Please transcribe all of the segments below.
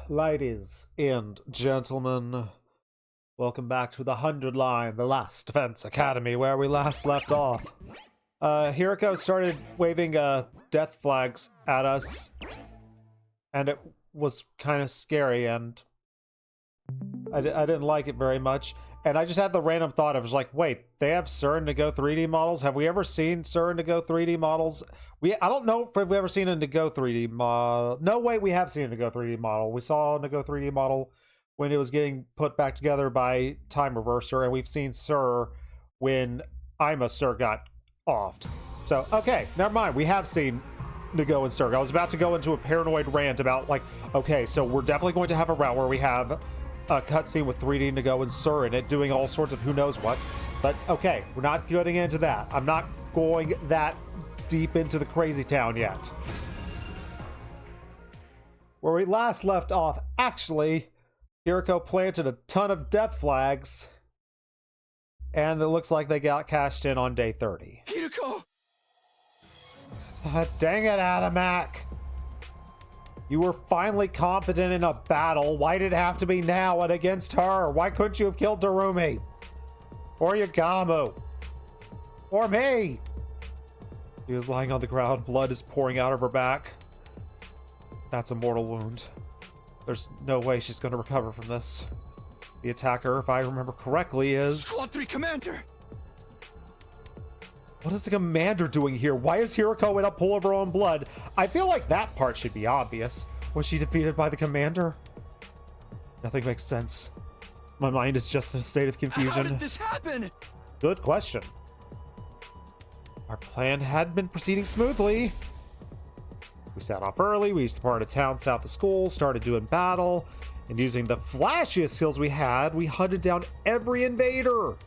Ladies and gentlemen, welcome back to the 100 line, the last Defense Academy, where we last left off. Hiruko started waving death flags at us, and it was kind of scary, and I didn't like it very much. And I just had the random thought, I was like, wait, they have Sir Indigo 3D models? Have we ever seen Sir Indigo 3D models? I don't know if we've ever seen a Indigo 3D model. No, wait, we have seen a Indigo 3D model. We saw a Indigo 3D model when it was getting put back together by Time Reverser, and we've seen Sir when Sir got offed. So, okay, never mind. We have seen Indigo and Sir. I was about to go into a paranoid rant about, like, okay, so we're definitely going to have a route where we have a cutscene with 3D Indigo and Sir in it doing all sorts of who knows what. But okay, we're not getting into that. I'm not going that deep into the crazy town yet. Where we last left off, actually, Hiruko planted a ton of death flags, and it looks like they got cashed in on day 30. Hiruko! Dang it, Adamak! You were finally competent in a battle. Why did it have to be now and against her? Why couldn't you have killed Darumi? Or Yagamu? Or me? She was lying on the ground. Blood is pouring out of her back. That's a mortal wound. There's no way she's going to recover from this. The attacker, if I remember correctly, is... Squad 3 Commander! What is the commander doing here? Why is Hiruko in a pool of her own blood? I feel like that part should be obvious. Was she defeated by the commander? Nothing makes sense. My mind is just in a state of confusion. How did this happen? Good question. Our plan had been proceeding smoothly. We set off early, we used the part of town south of school, started doing battle, and using the flashiest skills we had, we hunted down every invader.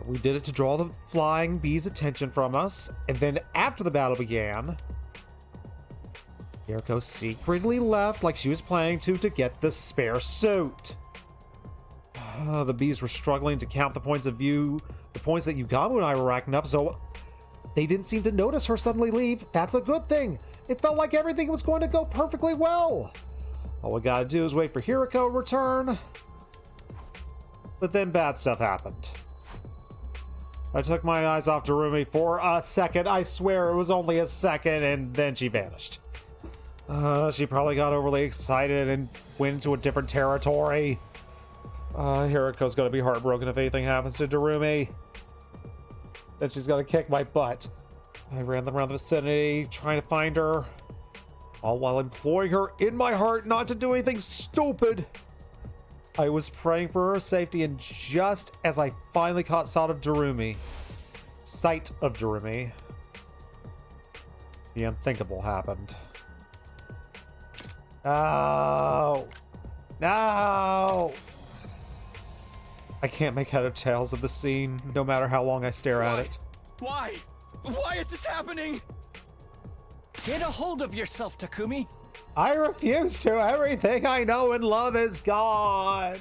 We did it to draw the flying bees' attention from us, and then after the battle began, Hiruko secretly left like she was planning to get the spare suit. The bees were struggling to count the points that Yagamu and I were racking up, so they didn't seem to notice her suddenly leave. That's a good thing. It felt like everything was going to go perfectly well. All we gotta do is wait for Hiruko to return. But then bad stuff happened. I took my eyes off Darumi for a second. I swear it was only a second, and then she vanished. She probably got overly excited and went into a different territory. Hiruko's gonna be heartbroken if anything happens to Darumi. Then she's gonna kick my butt. I ran around the vicinity, trying to find her, all while imploring her in my heart not to do anything stupid. I was praying for her safety, and just as I finally caught sight of Darumi, the unthinkable happened. No! No! I can't make head or tails of the scene, no matter how long I stare at it. Why? Why is this happening? Get a hold of yourself, Takumi. I refuse to. Everything I know and love is gone.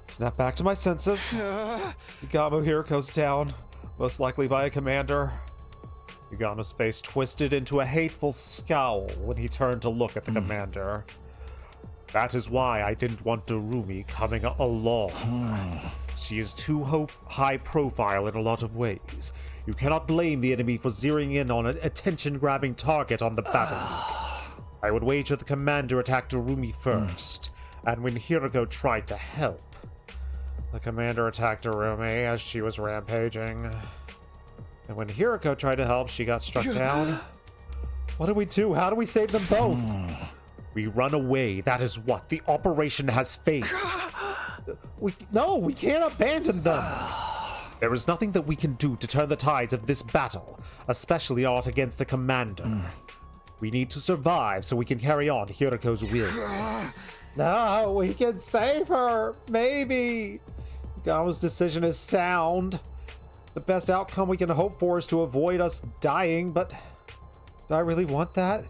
Snap back to my senses. Yagamu Hiruko's down, most likely by a commander. Yagamu's face twisted into a hateful scowl when he turned to look at the commander. That is why I didn't want Darumi coming along. She is too high profile in a lot of ways. You cannot blame the enemy for zeroing in on an attention-grabbing target on the battlefield. I would wager the commander attacked Darumi first, and when Hiruko tried to help, the commander attacked Darumi as she was rampaging. And when Hiruko tried to help, she got struck down. What do we do? How do we save them both? We run away. That is what. The operation has failed. We can't abandon them. There is nothing that we can do to turn the tides of this battle, especially not against the commander. We need to survive so we can carry on Hiruko's will. No, we can save her. Maybe. Yagamu's decision is sound. The best outcome we can hope for is to avoid us dying, but do I really want that?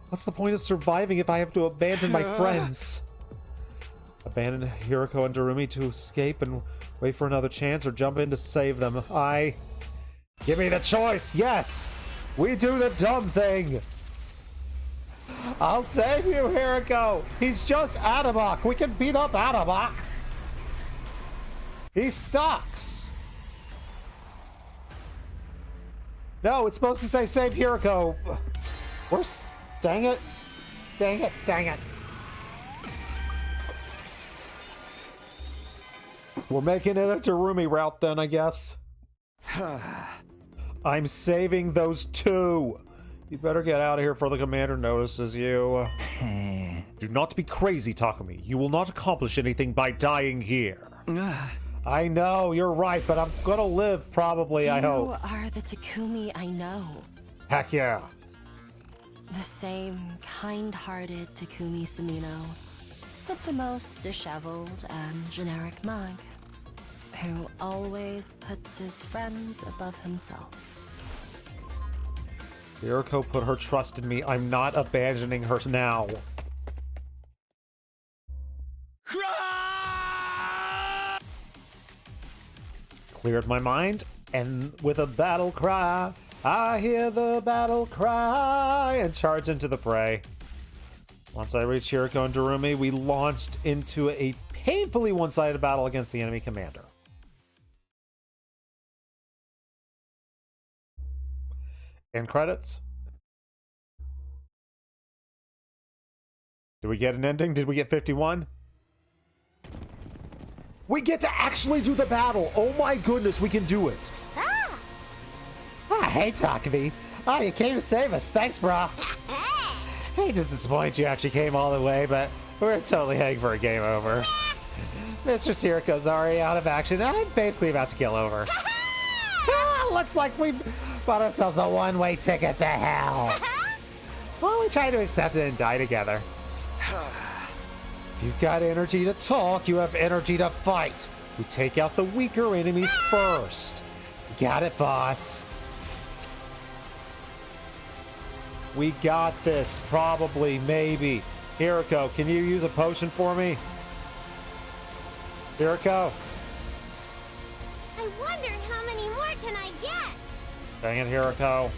What's the point of surviving if I have to abandon my friends? Abandon Hiruko and Darumi to escape and wait for another chance, or jump in to save them? Give me the choice! Yes! We do the dumb thing! I'll save you, Hiruko. He's just Adamok. We can beat up Adamok. He sucks. No, it's supposed to say save Hiruko. Dang it. Dang it. Dang it. We're making it a Darumi route then, I guess. I'm saving those two. You better get out of here before the commander notices you. Do not be crazy, Takumi. You will not accomplish anything by dying here. I know, you're right, but I'm gonna live, probably, I hope. You are the Takumi I know. Heck yeah. The same kind-hearted Takumi Sumino, but the most disheveled and generic mug, who always puts his friends above himself. Hiruko put her trust in me. I'm not abandoning her now. Cleared my mind, and with a battle cry, I hear the battle cry, and charge into the fray. Once I reached Hiruko and Darumi, we launched into a painfully one-sided battle against the enemy commander. End credits. Did we get an ending? Did we get 51? We get to actually do the battle! Oh my goodness, we can do it! Hey, Takumi. Oh, you came to save us. Thanks, brah. Hate to disappoint you actually came all the way, but we're totally heading for a game over. Mr. Hiruko's already out of action. I'm basically about to kill over. Looks like we bought ourselves a one-way ticket to hell. Well, we try to accept it and die together. If you've got energy to talk, you have energy to fight. We take out the weaker enemies first. Got it, boss. We got this. Probably, maybe. Hiruko, can you use a potion for me? Hiruko? I wonder how many more can I get? Dang it, Hiruko.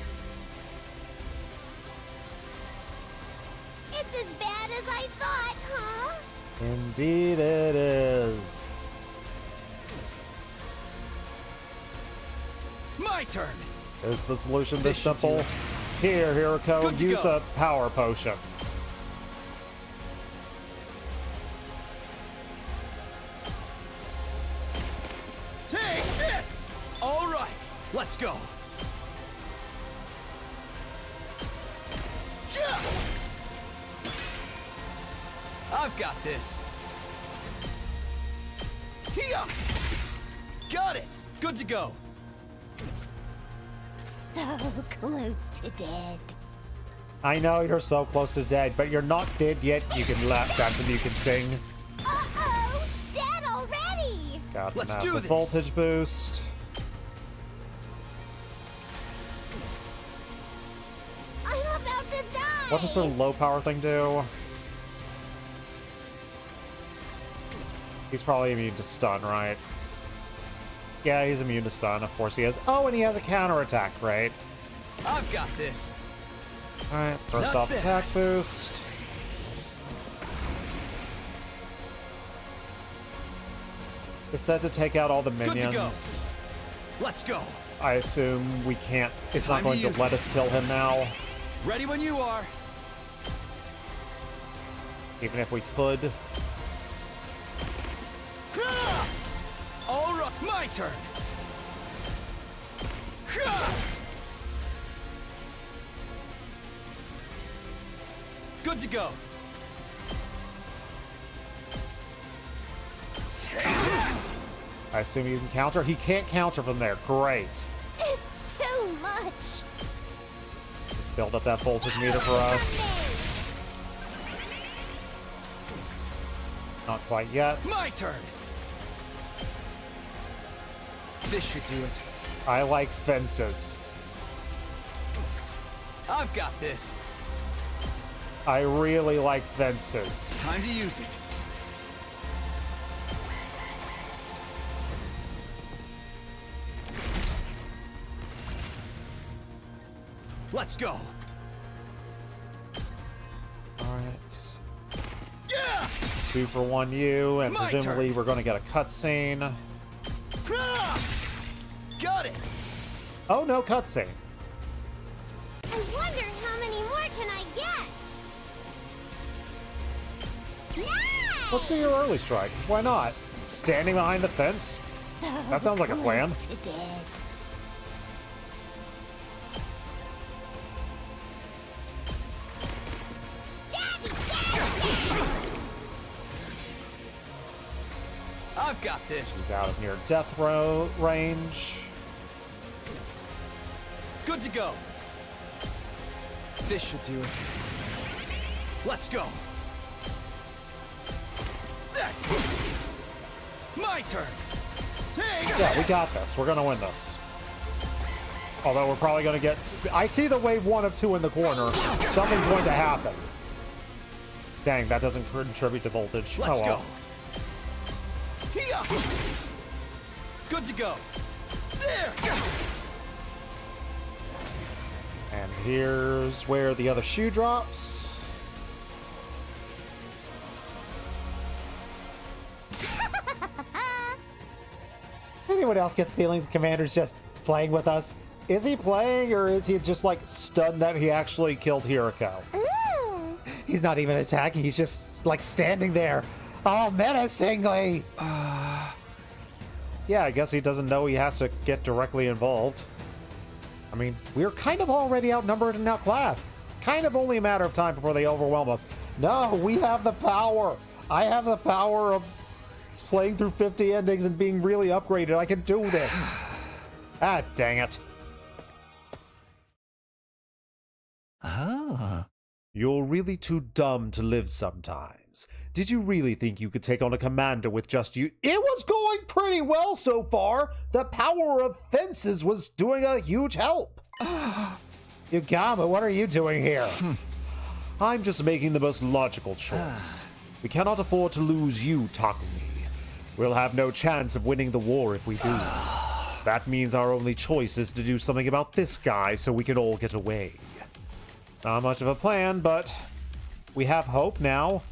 It's as bad as I thought, huh? Indeed it is. My turn. Is the solution this This should do simple? it. Here, Hiruko, Good to use go. a power potion. Take this! All right, let's go. Yeah! I've got this. Here! Got it! Good to go. So close to dead. I know you're so close to dead, but you're not dead yet. You can laugh, dance, and you can sing. Uh-oh! Dead already! Got the Let's do massive this. voltage boost. I'm about to die! What does her low power thing do? He's probably immune to stun, right? Yeah, he's immune to stun. Of course he is. Oh, and he has a counterattack, right? I've got this. Alright, first Not off bad. attack boost. It's said to take out all the to go. minions. Let's go. I assume we can't. It's not Time to going to use let it. us kill him now. Ready when you are. Even if we could. All right, my turn. Good to go. I assume you can counter. He can't counter from there. Great. It's too much! Just build up that voltage meter for us. Not quite yet. My turn. This should do it. I like fences. I've got this. I really like fences. Time to use it. Let's go. 2 for 1 you, and My presumably turn. we're going to get a cutscene. Got it. Oh, no cutscene. I wonder how many more can I get? Nice! Let's do your early strike. Why not? Standing behind the fence? So That sounds like a plan. close to dead. Stabby, stab, stab! I've got this. He's out of near death row range. Good to go. This should do it. Let's go. That's it. My turn. Take Yeah, we got this. We're going to win this. Although we're probably going to get... I see the wave 1 of 2 in the corner. Something's going to happen. Dang, that doesn't contribute to voltage. Let's oh, well. go. Here. Good to go. There. And here's where the other shoe drops. Anyone else get the feeling the commander's just playing with us? Is he playing, or is he just like stunned that he actually killed Hiruko? Ooh. He's not even attacking, he's just like standing there. Oh, menacingly! Yeah, I guess he doesn't know he has to get directly involved. I mean, we're kind of already outnumbered and outclassed. Kind of only a matter of time before they overwhelm us. No, we have the power. I have the power of playing through 50 endings and being really upgraded. I can do this. Ah, dang it. Ah. You're really too dumb to live sometimes. Did you really think you could take on a commander with just you? It was going pretty well so far. The power of fences was doing a huge help. Yagama, what are you doing here? I'm just making the most logical choice. We cannot afford to lose you, Takumi. We'll have no chance of winning the war if we do. That means our only choice is to do something about this guy so we can all get away. Not much of a plan, but we have hope now.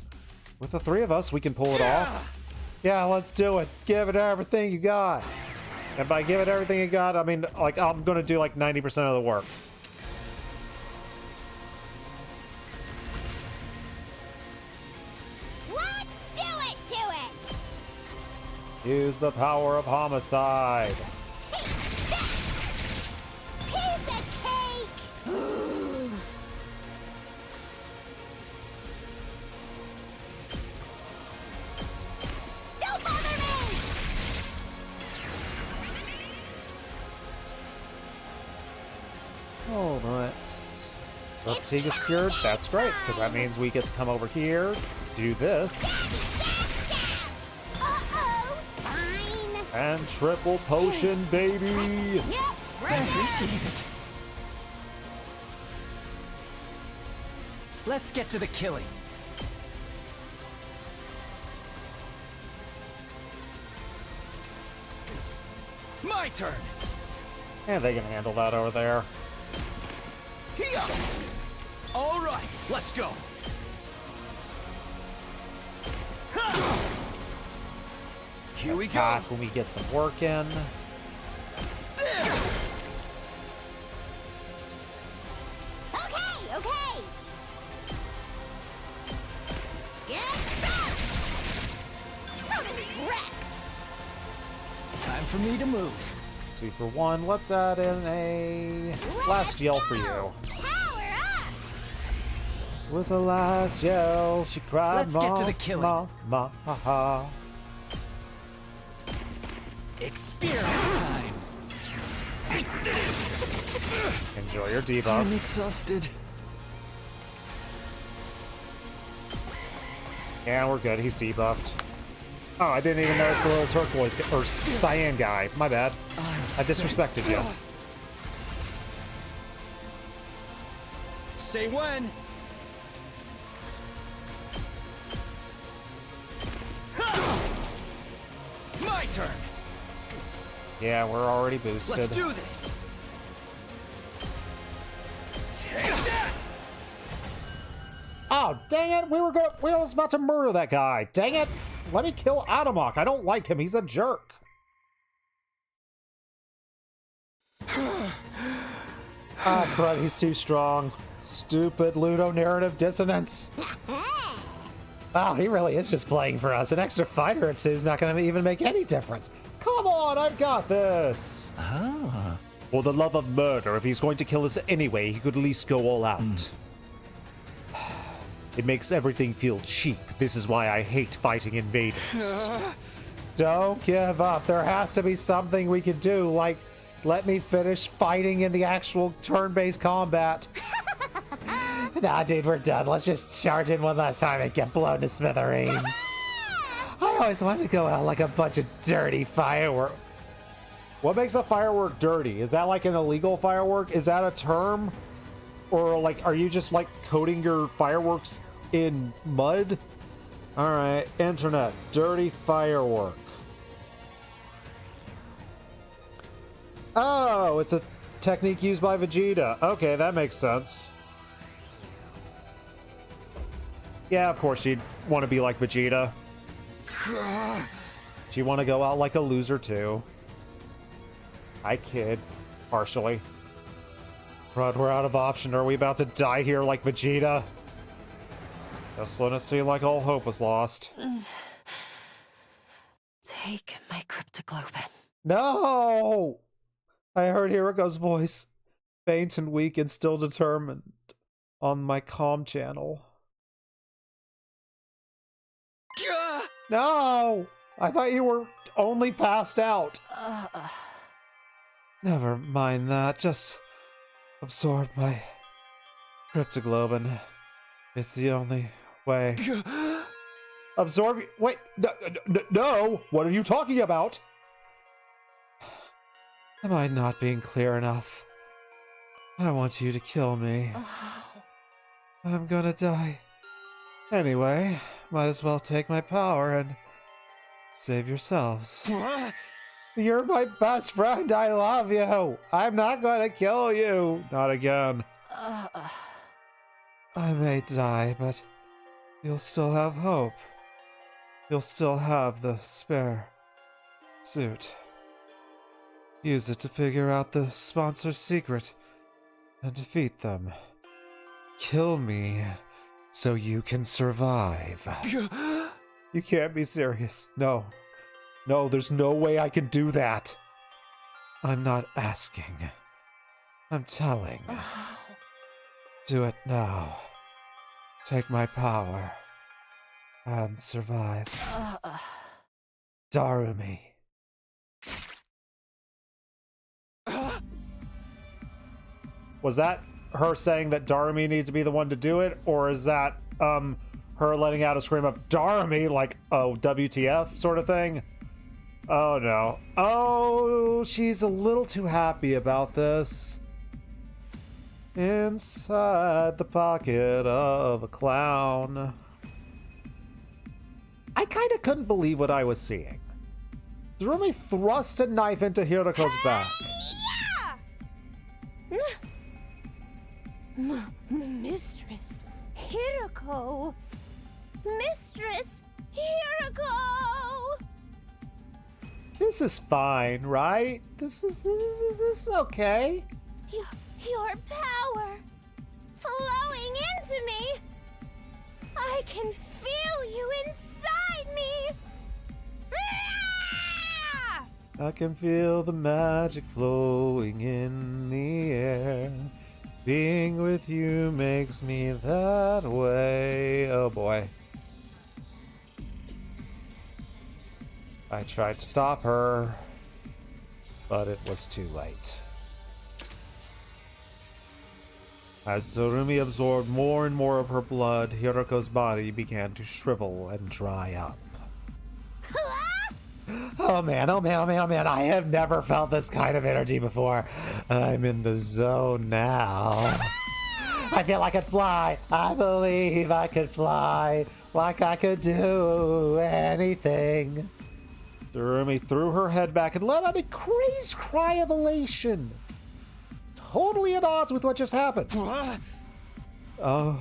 With the 3 of us, we can pull it off. Yeah, let's do it. Give it everything you got. And by give it everything you got, I mean, like, I'm gonna do like 90% of the work. Let's do it to it! Use the power of homicide. Take that! Piece of cake! Don't bother me! Oh, that's... The fatigue is cured. That's great, because that means we get to come over here, do this, Stab, stab! Uh-oh! Fine! and triple potion, baby! Yep, right there! Appreciate it. Let's get to the killing. My turn. And they can handle that over there. Here. All right, let's go. Here we go. Attack when we get some work in. Okay, okay! Get back! Totally wrecked! Time for me to move. 2 for 1. Let's add in a last yell for you. Power up! With the last yell, she cried, Let's get to "Ma, the killing." ma, ha, ha." Experiment time. Enjoy your I'm debuff. exhausted. Yeah, we're good. He's debuffed. Oh, I didn't even notice the little turquoise or cyan guy. My bad. I disrespected you. Say when. My turn. Yeah, we're already boosted. Let's do this. Take that. Oh, dang it! We was about to murder that guy. Dang it! Let me kill Adamok. I don't like him. He's a jerk. Ah, crud, he's too strong. Stupid ludonarrative dissonance. Wow, he really is just playing for us. An extra fighter or two is not going to even make any difference. Come on, I've got this. Ah. For the love of murder, if he's going to kill us anyway, he could at least go all out. It makes everything feel cheap. This is why I hate fighting invaders. Don't give up. There has to be something we could do, like let me finish fighting in the actual turn-based combat. Nah, dude, we're done. Let's just charge in one last time and get blown to smithereens. I always wanted to go out like a bunch of dirty fireworks. What makes a firework dirty? Is that like an illegal firework? Is that a term? Or like, are you just like coating your fireworks in mud? All right, internet, dirty firework. Oh, it's a technique used by Vegeta. Okay, that makes sense. Yeah, of course you'd want to be like Vegeta. Do you want to go out like a loser too? I kid, partially. Crud, we're out of option. Are we about to die here like Vegeta? Just let it seem like all hope was lost. Take my cryptoglobin. No! I heard Hiruko's voice, faint and weak and still determined, on my comm channel. No! I thought you were only passed out. Never mind that. Just absorb my cryptoglobin. It's the only way. Absorb? Wait, no! What are you talking about? Am I not being clear enough? I want you to kill me. I'm gonna die. Anyway, might as well take my power and save yourselves. You're my best friend. I love you. I'm not gonna kill you. Not again. I may die, but you'll still have hope. You'll still have the spare suit. Use it to figure out the sponsor's secret and defeat them. Kill me so you can survive. You can't be serious. No. No, there's no way I can do that. I'm not asking. I'm telling. Do it now. Take my power and survive. Darumi. Was that her saying that Darumi needs to be the one to do it, or is that her letting out a scream of Darumi, like oh WTF sort of thing? Oh no. Oh, she's a little too happy about this. Inside the pocket of a clown. I kind of couldn't believe what I was seeing. Darumi thrust a knife into Hiruko's back. Mistress Hiruko! Mistress Hiruko! This is fine, right? This is okay. Your power flowing into me. I can feel you inside me. I can feel the magic flowing in the air. Being with you makes me that way. Oh boy. I tried to stop her, but it was too late. As Darumi absorbed more and more of her blood, Hiruko's body began to shrivel and dry up. Oh man, oh man, oh man, oh man, I have never felt this kind of energy before. I'm in the zone now. I feel I could fly. I believe I could fly. Like I could do anything. Darumi threw her head back and let out a crazed cry of elation. Totally at odds with what just happened. Oh,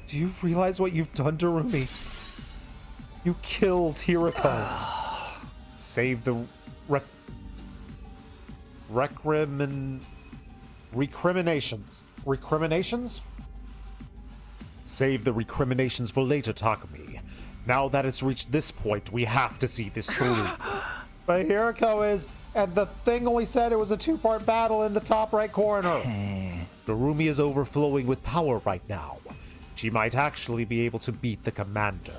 Do you realize what you've done to Rumi? You killed Hiruko. Save the recriminations. Recriminations? Save the recriminations for later, Takumi. Now that it's reached this point, we have to see this through. But Hiruko is, and the thing only said it was a two-part battle in the top right corner. The Rumi is overflowing with power right now. She might actually be able to beat the commander.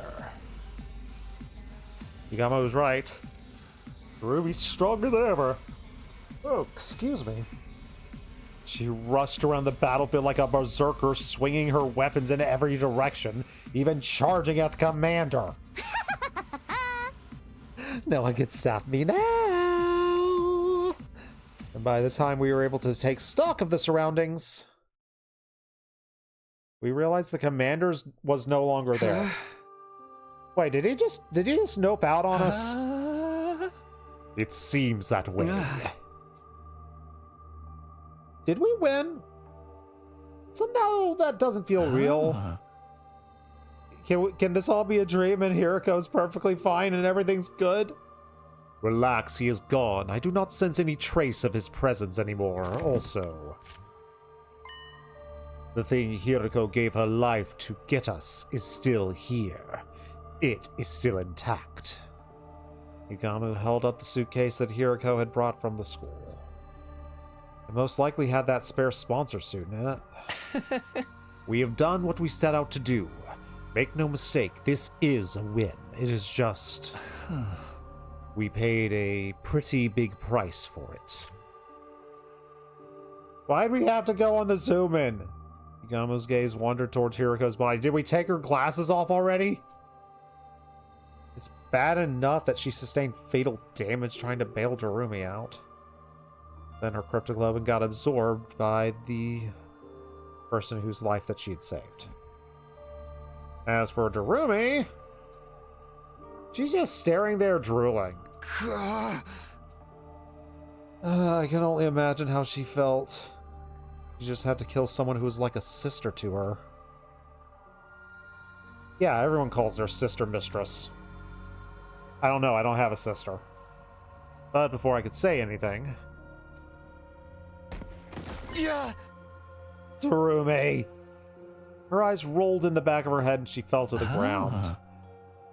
Yagami was right. The Rumi's stronger than ever. Oh, excuse me. She rushed around the battlefield like a berserker, swinging her weapons in every direction, even charging at the commander. No one can stop me now. And by the time we were able to take stock of the surroundings, we realized the commander was no longer there. Wait, did he just nope out on us? It seems that way. Did we win? Somehow that doesn't feel real. Can this all be a dream and Hiruko's perfectly fine and everything's good? Relax, he is gone. I do not sense any trace of his presence anymore. Also, the thing Hiruko gave her life to get us is still here. It is still intact. Yagami held up the suitcase that Hiruko had brought from the school. It most likely had that spare sponsor suit in it. We have done what we set out to do. Make no mistake, this is a win. It is just... we paid a pretty big price for it. Why'd we have to go on the zoom in? Yagami's gaze wandered towards Hiruko's body. Did we take her glasses off already? It's bad enough that she sustained fatal damage trying to bail Darumi out. Then her cryptoglobin got absorbed by the person whose life that she had saved. As for Darumi, she's just staring there drooling. I can only imagine how she felt. She just had to kill someone who was like a sister to her. Yeah, everyone calls their sister mistress. I don't know, I don't have a sister. But before I could say anything... Yeah. Darumi! Her eyes rolled in the back of her head and she fell to the ground.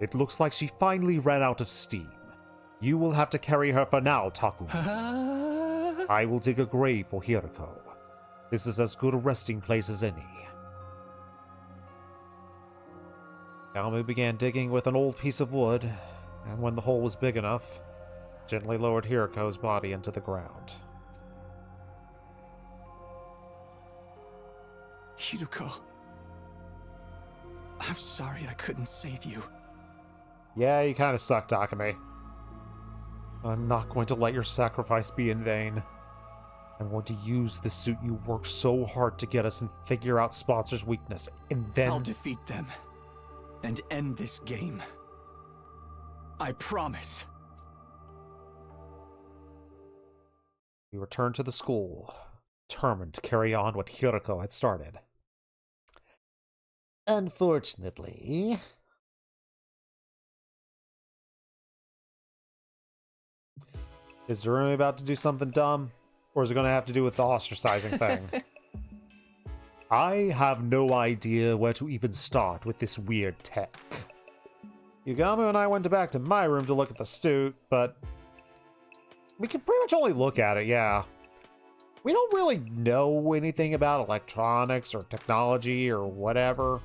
It looks like she finally ran out of steam. You will have to carry her for now, Takumi. I will dig a grave for Hiruko. This is as good a resting place as any. Yagami began digging with an old piece of wood, and when the hole was big enough, gently lowered Hiruko's body into the ground. Hiruko. I'm sorry I couldn't save you. Yeah, you kind of suck, Takumi. I'm not going to let your sacrifice be in vain. I'm going to use the suit you worked so hard to get us and figure out Sponsor's weakness, and then... I'll defeat them and end this game. I promise. We returned to the school, determined to carry on what Hiruko had started. Unfortunately... Is Darumi about to do something dumb? Or is it going to have to do with the ostracizing thing? I have no idea where to even start with this weird tech. Yagami and I went back to my room to look at the suit, but... we can pretty much only look at it, yeah. We don't really know anything about electronics or technology or whatever.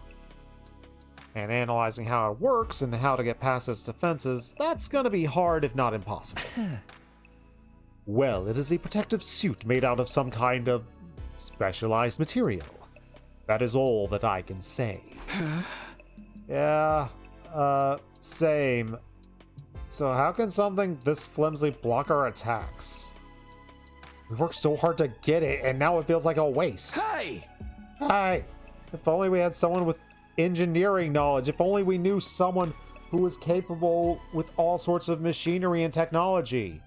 And analyzing how it works and how to get past its defenses, that's going to be hard if not impossible. Well, it is a protective suit made out of some kind of specialized material. That is all that I can say. Yeah, same. So how can something this flimsy block our attacks? We worked so hard to get it, and now it feels like a waste. Hey! Hi! If only we had someone with engineering knowledge. If only we knew someone who was capable with all sorts of machinery and technology.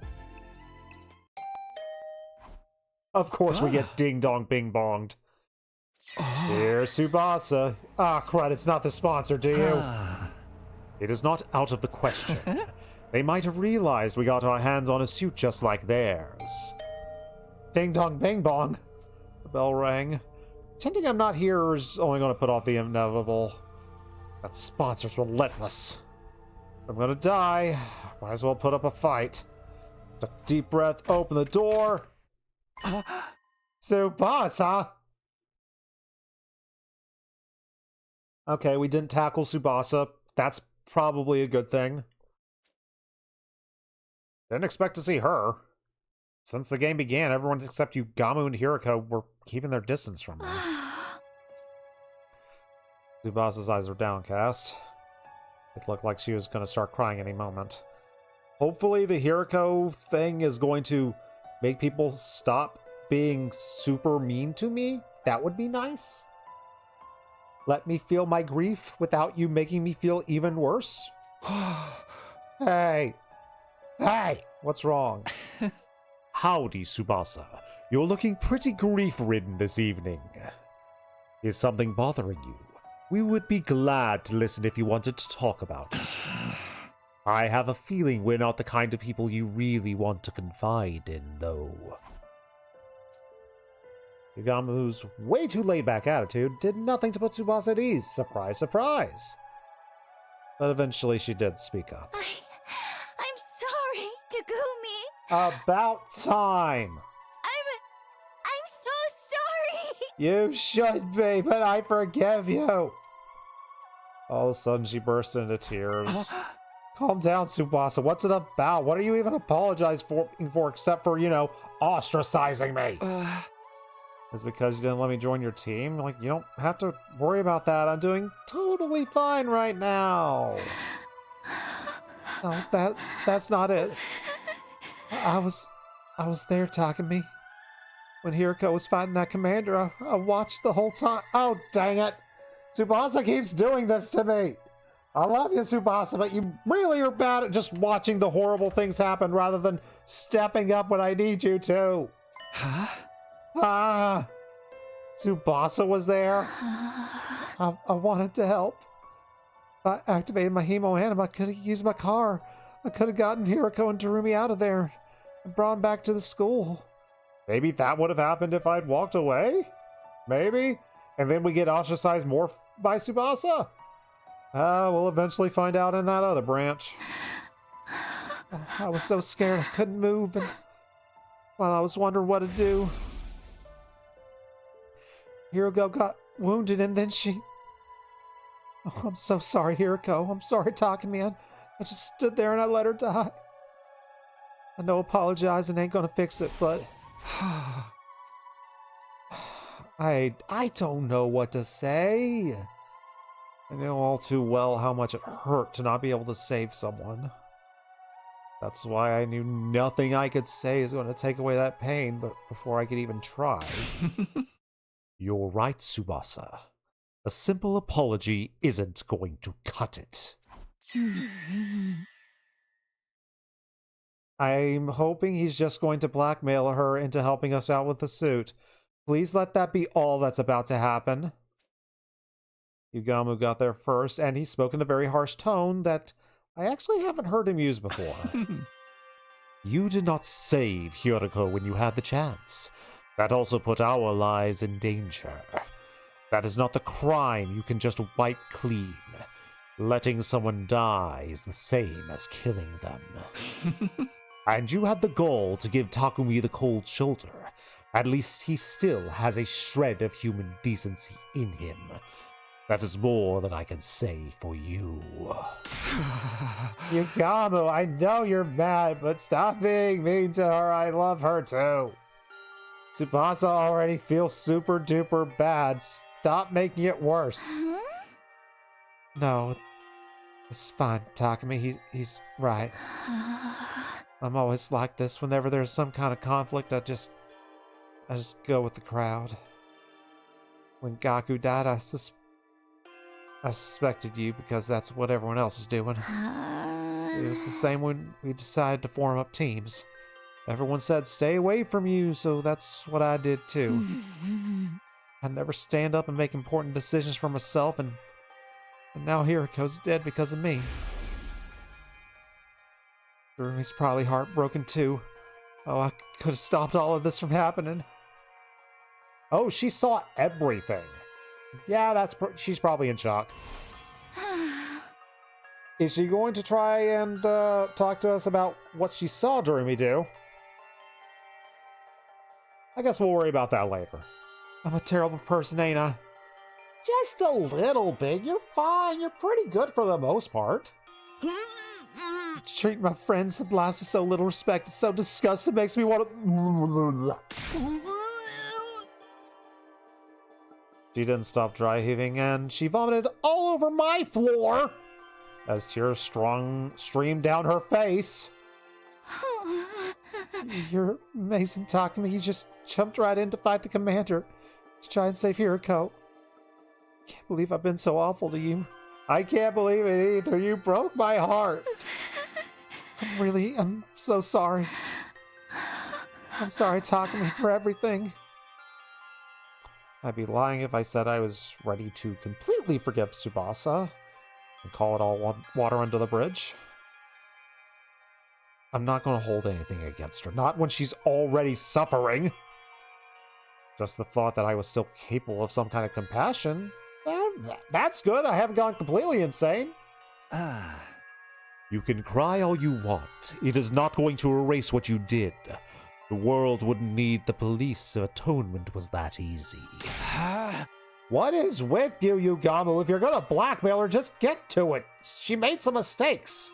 Of course we get ding-dong bing-bonged. Dear Tsubasa. Ah, crud, it's not the sponsor, do you? It is not out of the question. They might have realized we got our hands on a suit just like theirs. Ding dong bing bong. The bell rang. Pretending I'm not here is only going to put off the inevitable. That sponsor's relentless. I'm gonna die. Might as well put up a fight. Take a deep breath, open the door. Tsubasa! Okay, we didn't tackle Tsubasa. That's probably a good thing. Didn't expect to see her. Since the game began, everyone except Gamu and Hiruko were keeping their distance from me. Tsubasa's eyes were downcast. It looked like she was going to start crying any moment. Hopefully the Hiruko thing is going to make people stop being super mean to me. That would be nice. Let me feel my grief without you making me feel even worse. Hey! Hey! What's wrong? Howdy, Tsubasa. You're looking pretty grief-ridden this evening. Is something bothering you? We would be glad to listen if you wanted to talk about it. I have a feeling we're not the kind of people you really want to confide in, though. Yugamu's way too laid-back attitude did nothing to put Tsubasa at ease. Surprise, surprise. But eventually she did speak up. I'm sorry, Takumi. About time. I'm so sorry. You should be, but I forgive you. All of a sudden, she burst into tears. Calm down, Tsubasa. What's it about? What are you even apologizing for except for, ostracizing me? It's because you didn't let me join your team? Like, you don't have to worry about that. I'm doing totally fine right now. No, that's not it. I was there, Takumi. When Hiruko was fighting that commander, I watched the whole time. Oh, dang it. Tsubasa keeps doing this to me. I love you, Tsubasa, but you really are bad at just watching the horrible things happen rather than stepping up when I need you to. Huh? Ah. Tsubasa was there. I wanted to help. I activated my hemo anima. I could have used my car. I could have gotten Hiruko and Terumi out of there and brought them back to the school. Maybe that would have happened if I'd walked away? Maybe? And then we get ostracized more by Tsubasa? We'll eventually find out in that other branch. I was so scared I couldn't move, and while I was wondering what to do, Hiruko got wounded, and then she... Oh, I'm so sorry, Hiruko. I'm sorry, Takumi. I just stood there and I let her die. I know apologizing ain't gonna fix it, but... I don't know what to say. I know all too well how much it hurt to not be able to save someone. That's why I knew nothing I could say is going to take away that pain, but before I could even try. You're right, Tsubasa. A simple apology isn't going to cut it. I'm hoping he's just going to blackmail her into helping us out with the suit. Please let that be all that's about to happen. Yugamu got there first, and he spoke in a very harsh tone that I actually haven't heard him use before. You did not save Hiruko when you had the chance. That also put our lives in danger. That is not the crime you can just wipe clean. Letting someone die is the same as killing them. And you had the gall to give Takumi the cold shoulder. At least he still has a shred of human decency in him. That is more than I can say for you. Yugamu, I know you're mad, but stop being mean to her. I love her too. Tsubasa already feels super duper bad. Stop making it worse. No, it's fine, Takumi. He's right. I'm always like this. Whenever there's some kind of conflict, I just go with the crowd. When Gaku died, I suspected you because that's what everyone else was doing. It was the same when we decided to form up teams. Everyone said stay away from you, so that's what I did too. I never stand up and make important decisions for myself, and now Hiruko's dead because of me. Rumi's probably heartbroken too. Oh, I could have stopped all of this from happening. Oh, she saw everything. Yeah, she's probably in shock. Is she going to try and talk to us about what she saw Durumi do? I guess we'll worry about that later. I'm a terrible person, ain't I? Just a little bit. You're fine. You're pretty good for the most part. Treat my friends and lives with so little respect. It's so disgusting. It makes me want to... She didn't stop dry heaving, and she vomited all over my floor as tears streamed down her face. You're amazing, Takumi. You just jumped right in to fight the commander to try and save Hiruko. Can't believe I've been so awful to you. I can't believe it either. You broke my heart. I'm so sorry. I'm sorry, Takumi, for everything. I'd be lying if I said I was ready to completely forgive Tsubasa and call it all water under the bridge. I'm not going to hold anything against her, not when she's already suffering. Just the thought that I was still capable of some kind of compassion, that's good. I haven't gone completely insane. You can cry all you want. It is not going to erase what you did. The world wouldn't need the police if atonement was that easy. What is with you, Yugamu? If you're gonna blackmail her, just get to it. She made some mistakes.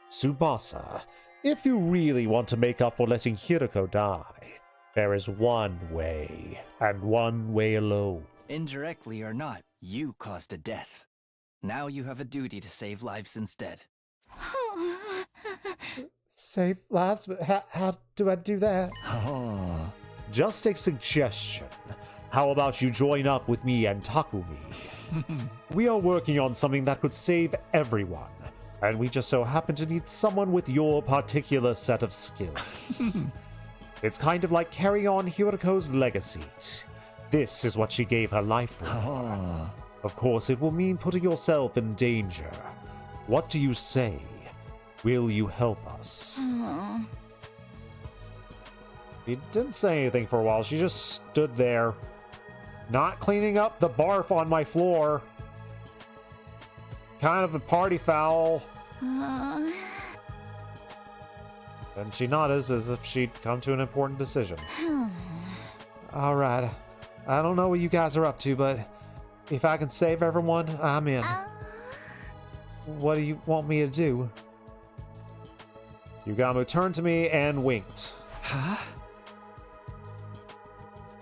Tsubasa, if you really want to make up for letting Hiruko die, there is one way, and one way alone. Indirectly or not, you caused a death. Now you have a duty to save lives instead. Save lives? But how do I do that? Just a suggestion. How about you join up with me and Takumi? We are working on something that could save everyone, and we just so happen to need someone with your particular set of skills. It's kind of like carrying on Hiruko's legacy. This is what she gave her life for. Of course, it will mean putting yourself in danger. What do you say? Will you help us? She didn't say anything for a while. She just stood there, not cleaning up the barf on my floor. Kind of a party foul. And she nodded as if she'd come to an important decision. Alright. I don't know what you guys are up to, but if I can save everyone, I'm in. What do you want me to do? Yugamu turned to me and winked. Huh?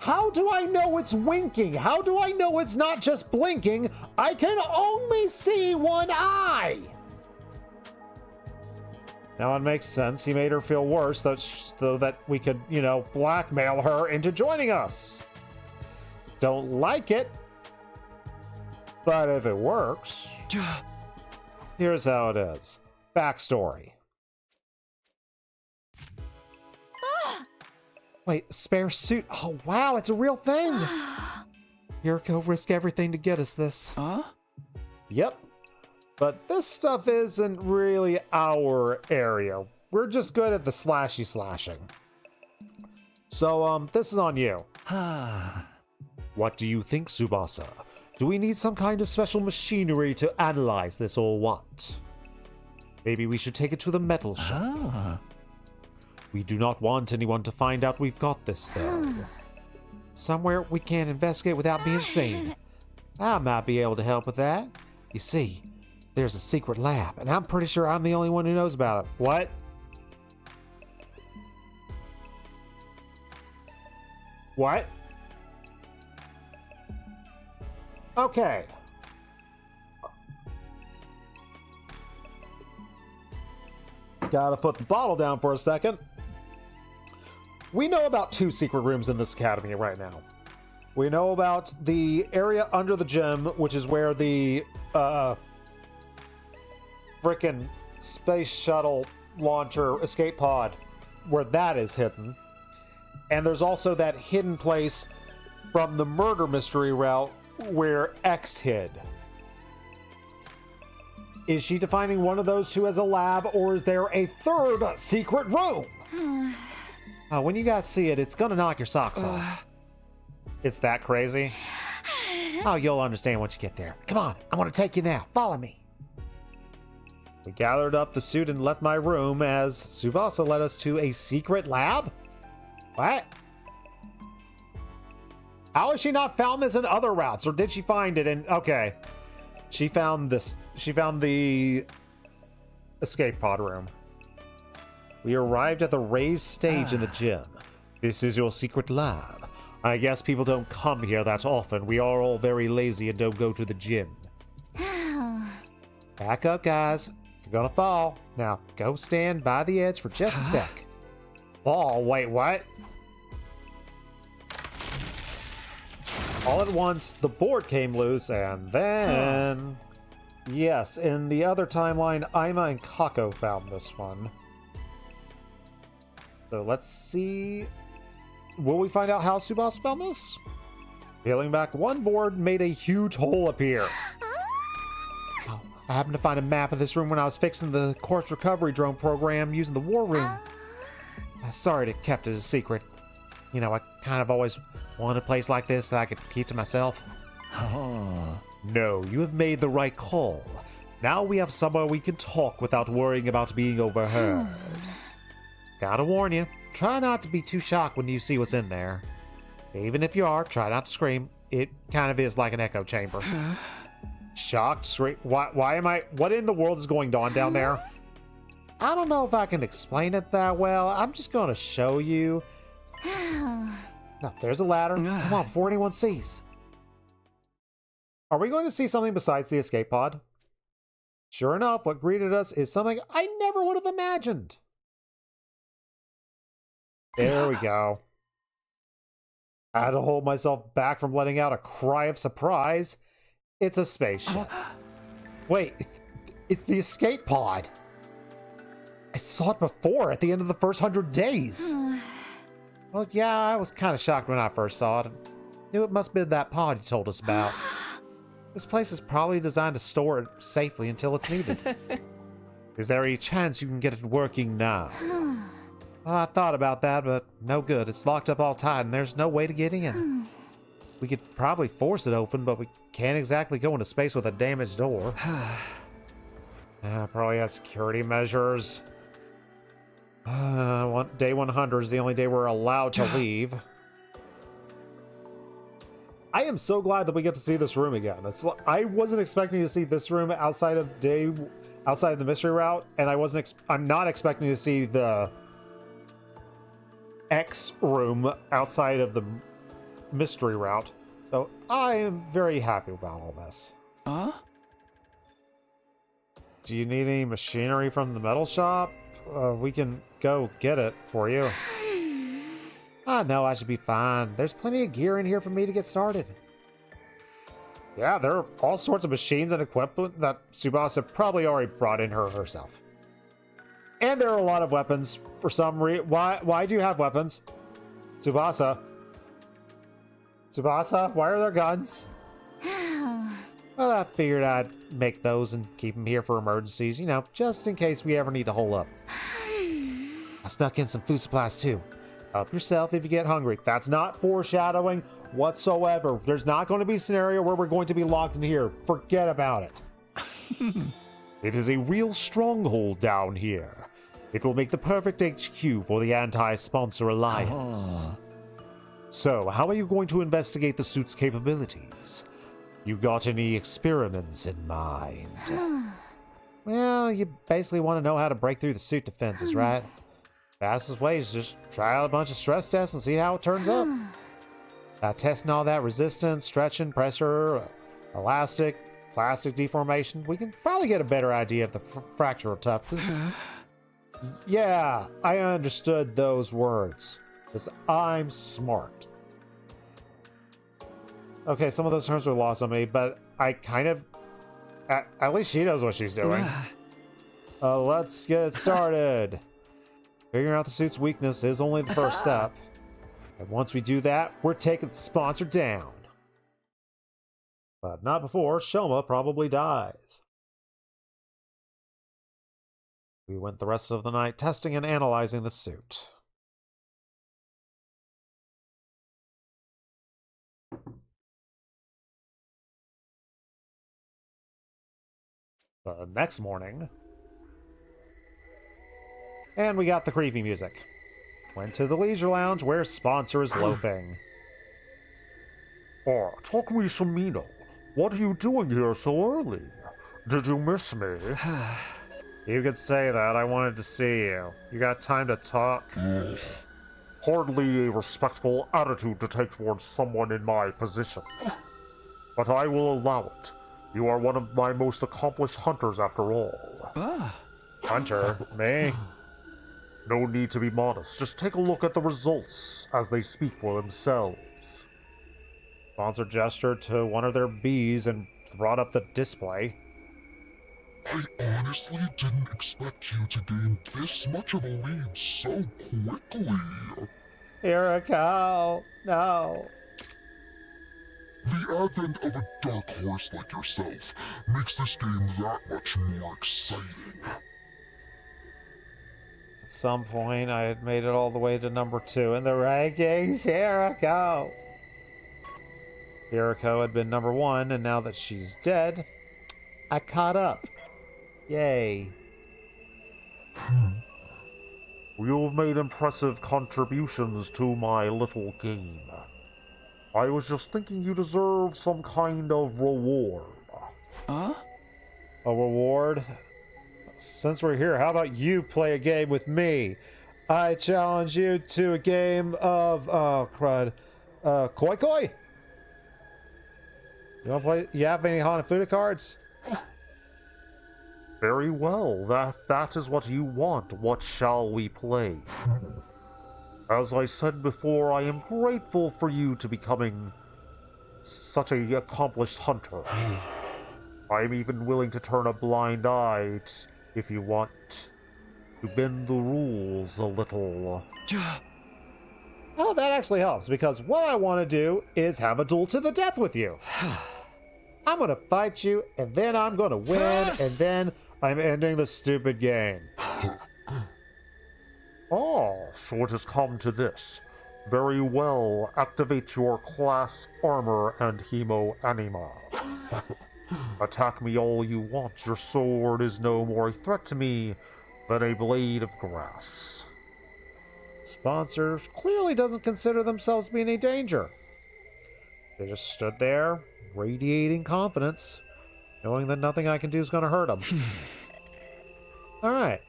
How do I know it's winking? How do I know it's not just blinking? I can only see one eye! Now it makes sense. He made her feel worse so that we could, blackmail her into joining us. Don't like it, but if it works... Here's how it is. Backstory. Wait, spare suit? Oh, wow, it's a real thing! Hiruko risked everything to get us this. Huh? Yep. But this stuff isn't really our area. We're just good at the slashy slashing. So, this is on you. What do you think, Tsubasa? Do we need some kind of special machinery to analyze this or what? Maybe we should take it to the metal shop. We do not want anyone to find out we've got this, though. Somewhere we can't investigate without being seen. I might be able to help with that. You see, there's a secret lab, and I'm pretty sure I'm the only one who knows about it. What? What? Okay. Gotta put the bottle down for a second. We know about 2 secret rooms in this academy right now. We know about the area under the gym, which is where the frickin' space shuttle launcher escape pod, where that is hidden. And there's also that hidden place from the murder mystery route where X hid. Is she defining one of those two as a lab, or is there a third secret room? When you guys see it, it's gonna knock your socks off. It's that crazy? Oh, you'll understand once you get there. Come on, I'm gonna take you now. Follow me. We gathered up the suit and left my room as Tsubasa led us to a secret lab? What? How has she not found this in other routes, or did she find it in... Okay. She found this. She found the escape pod room. We arrived at the raised stage in the gym. This is your secret lab. I guess people don't come here that often. We are all very lazy and don't go to the gym. Back up, guys. You're gonna fall. Now, go stand by the edge for just a sec. Fall? Wait, what? All at once, the board came loose, and then... Yes, in the other timeline, Aima and Kako found this one. So let's see... Will we find out how Tsubasa found this? Peeling back one board made a huge hole appear. Oh, I happened to find a map of this room when I was fixing the corpse recovery drone program using the war room. Sorry to kept it a secret. You know, I kind of always wanted a place like this that I could keep to myself. No, you have made the right call. Now we have somewhere we can talk without worrying about being overheard. Gotta warn you, try not to be too shocked when you see what's in there. Even if you are, try not to scream. It kind of is like an echo chamber. Shocked? Scream? Why am I... What in the world is going on down there? I don't know if I can explain it that well. I'm just going to show you. No, there's a ladder. Come on, before anyone sees. Are we going to see something besides the escape pod? Sure enough, what greeted us is something I never would have imagined. There we go. I had to hold myself back from letting out a cry of surprise. It's a spaceship. Wait, it's the escape pod. I saw it before at the end of the first 100 days. Well, yeah, I was kind of shocked when I first saw it. Knew it must have been that pod you told us about. This place is probably designed to store it safely until it's needed. Is there any chance you can get it working now? Well, I thought about that, but no good. It's locked up all tight, and there's no way to get in. We could probably force it open, but we can't exactly go into space with a damaged door. Probably has security measures. Day 100 is the only day we're allowed to leave. I am so glad that we get to see this room again. I wasn't expecting to see this room outside of the mystery route, and I'm not expecting to see the X room outside of the mystery route. So I am very happy about all this. Do you need any machinery from the metal shop? We can go get it for you. No, I should be fine. There's plenty of gear in here for me to get started. Yeah, there are all sorts of machines and equipment that Tsubasa probably already brought in herself. And there are a lot of weapons for some reason. Why do you have weapons? Tsubasa? Tsubasa, why are there guns? Well, I figured I'd make those and keep them here for emergencies, you know, just in case we ever need to hole up. I snuck in some food supplies too. Help yourself if you get hungry. That's not foreshadowing whatsoever. There's not going to be a scenario where we're going to be locked in here. Forget about it. It is a real stronghold down here. It will make the perfect HQ for the Anti-Sponsor Alliance. So, how are you going to investigate the suit's capabilities? You got any experiments in mind? Well, you basically want to know how to break through the suit defenses, right? Fastest way is just try out a bunch of stress tests and see how it turns up. Testing all that resistance, stretching, pressure, elastic, plastic deformation, we can probably get a better idea of the fractural toughness. Yeah, I understood those words, because I'm smart. Okay, some of those terms were lost on me, but I kind of... At least she knows what she's doing. Let's get started. Figuring out the suit's weakness is only the first step. And once we do that, we're taking the sponsor down. But not before Shoma probably dies. We went the rest of the night testing and analyzing the suit. The next morning, and we got the creepy music. Went to the leisure lounge where sponsor is loafing. Oh, Takumi Sumino, what are you doing here so early? Did you miss me? You could say that. I wanted to see you. You got time to talk? Hardly a respectful attitude to take towards someone in my position. But I will allow it. You are one of my most accomplished hunters after all. Hunter? Me? No need to be modest. Just take a look at the results as they speak for themselves. Sponsor gestured to one of their bees and brought up the display. I honestly didn't expect you to gain this much of a lead so quickly. Hiruko, no. The advent of a dark horse like yourself makes this game that much more exciting. At some point, I had made it all the way to number 2 in the rankings. Hiruko! Hiruko had been number 1, and now that she's dead, I caught up. Yay. You've made impressive contributions to my little game. I was just thinking you deserve some kind of reward. A reward? Since we're here, how about you play a game with me? I challenge you to a game of, Koi Koi? You wanna play? You have any Hanafuda cards? Very well, that is what you want. What shall we play? As I said before, I am grateful for you to becoming such an accomplished hunter. I am even willing to turn a blind eye if you want to bend the rules a little. Oh, that actually helps, because what I want to do is have a duel to the death with you. I'm going to fight you, and then I'm going to win, and then I'm ending the stupid game. Ah, so it has come to this. Very well, activate your class armor and hemo anima. Attack me all you want, your sword is no more a threat to me than a blade of grass. Sponsor clearly doesn't consider themselves to be in any danger. They just stood there, radiating confidence, knowing that nothing I can do is going to hurt them. Alright.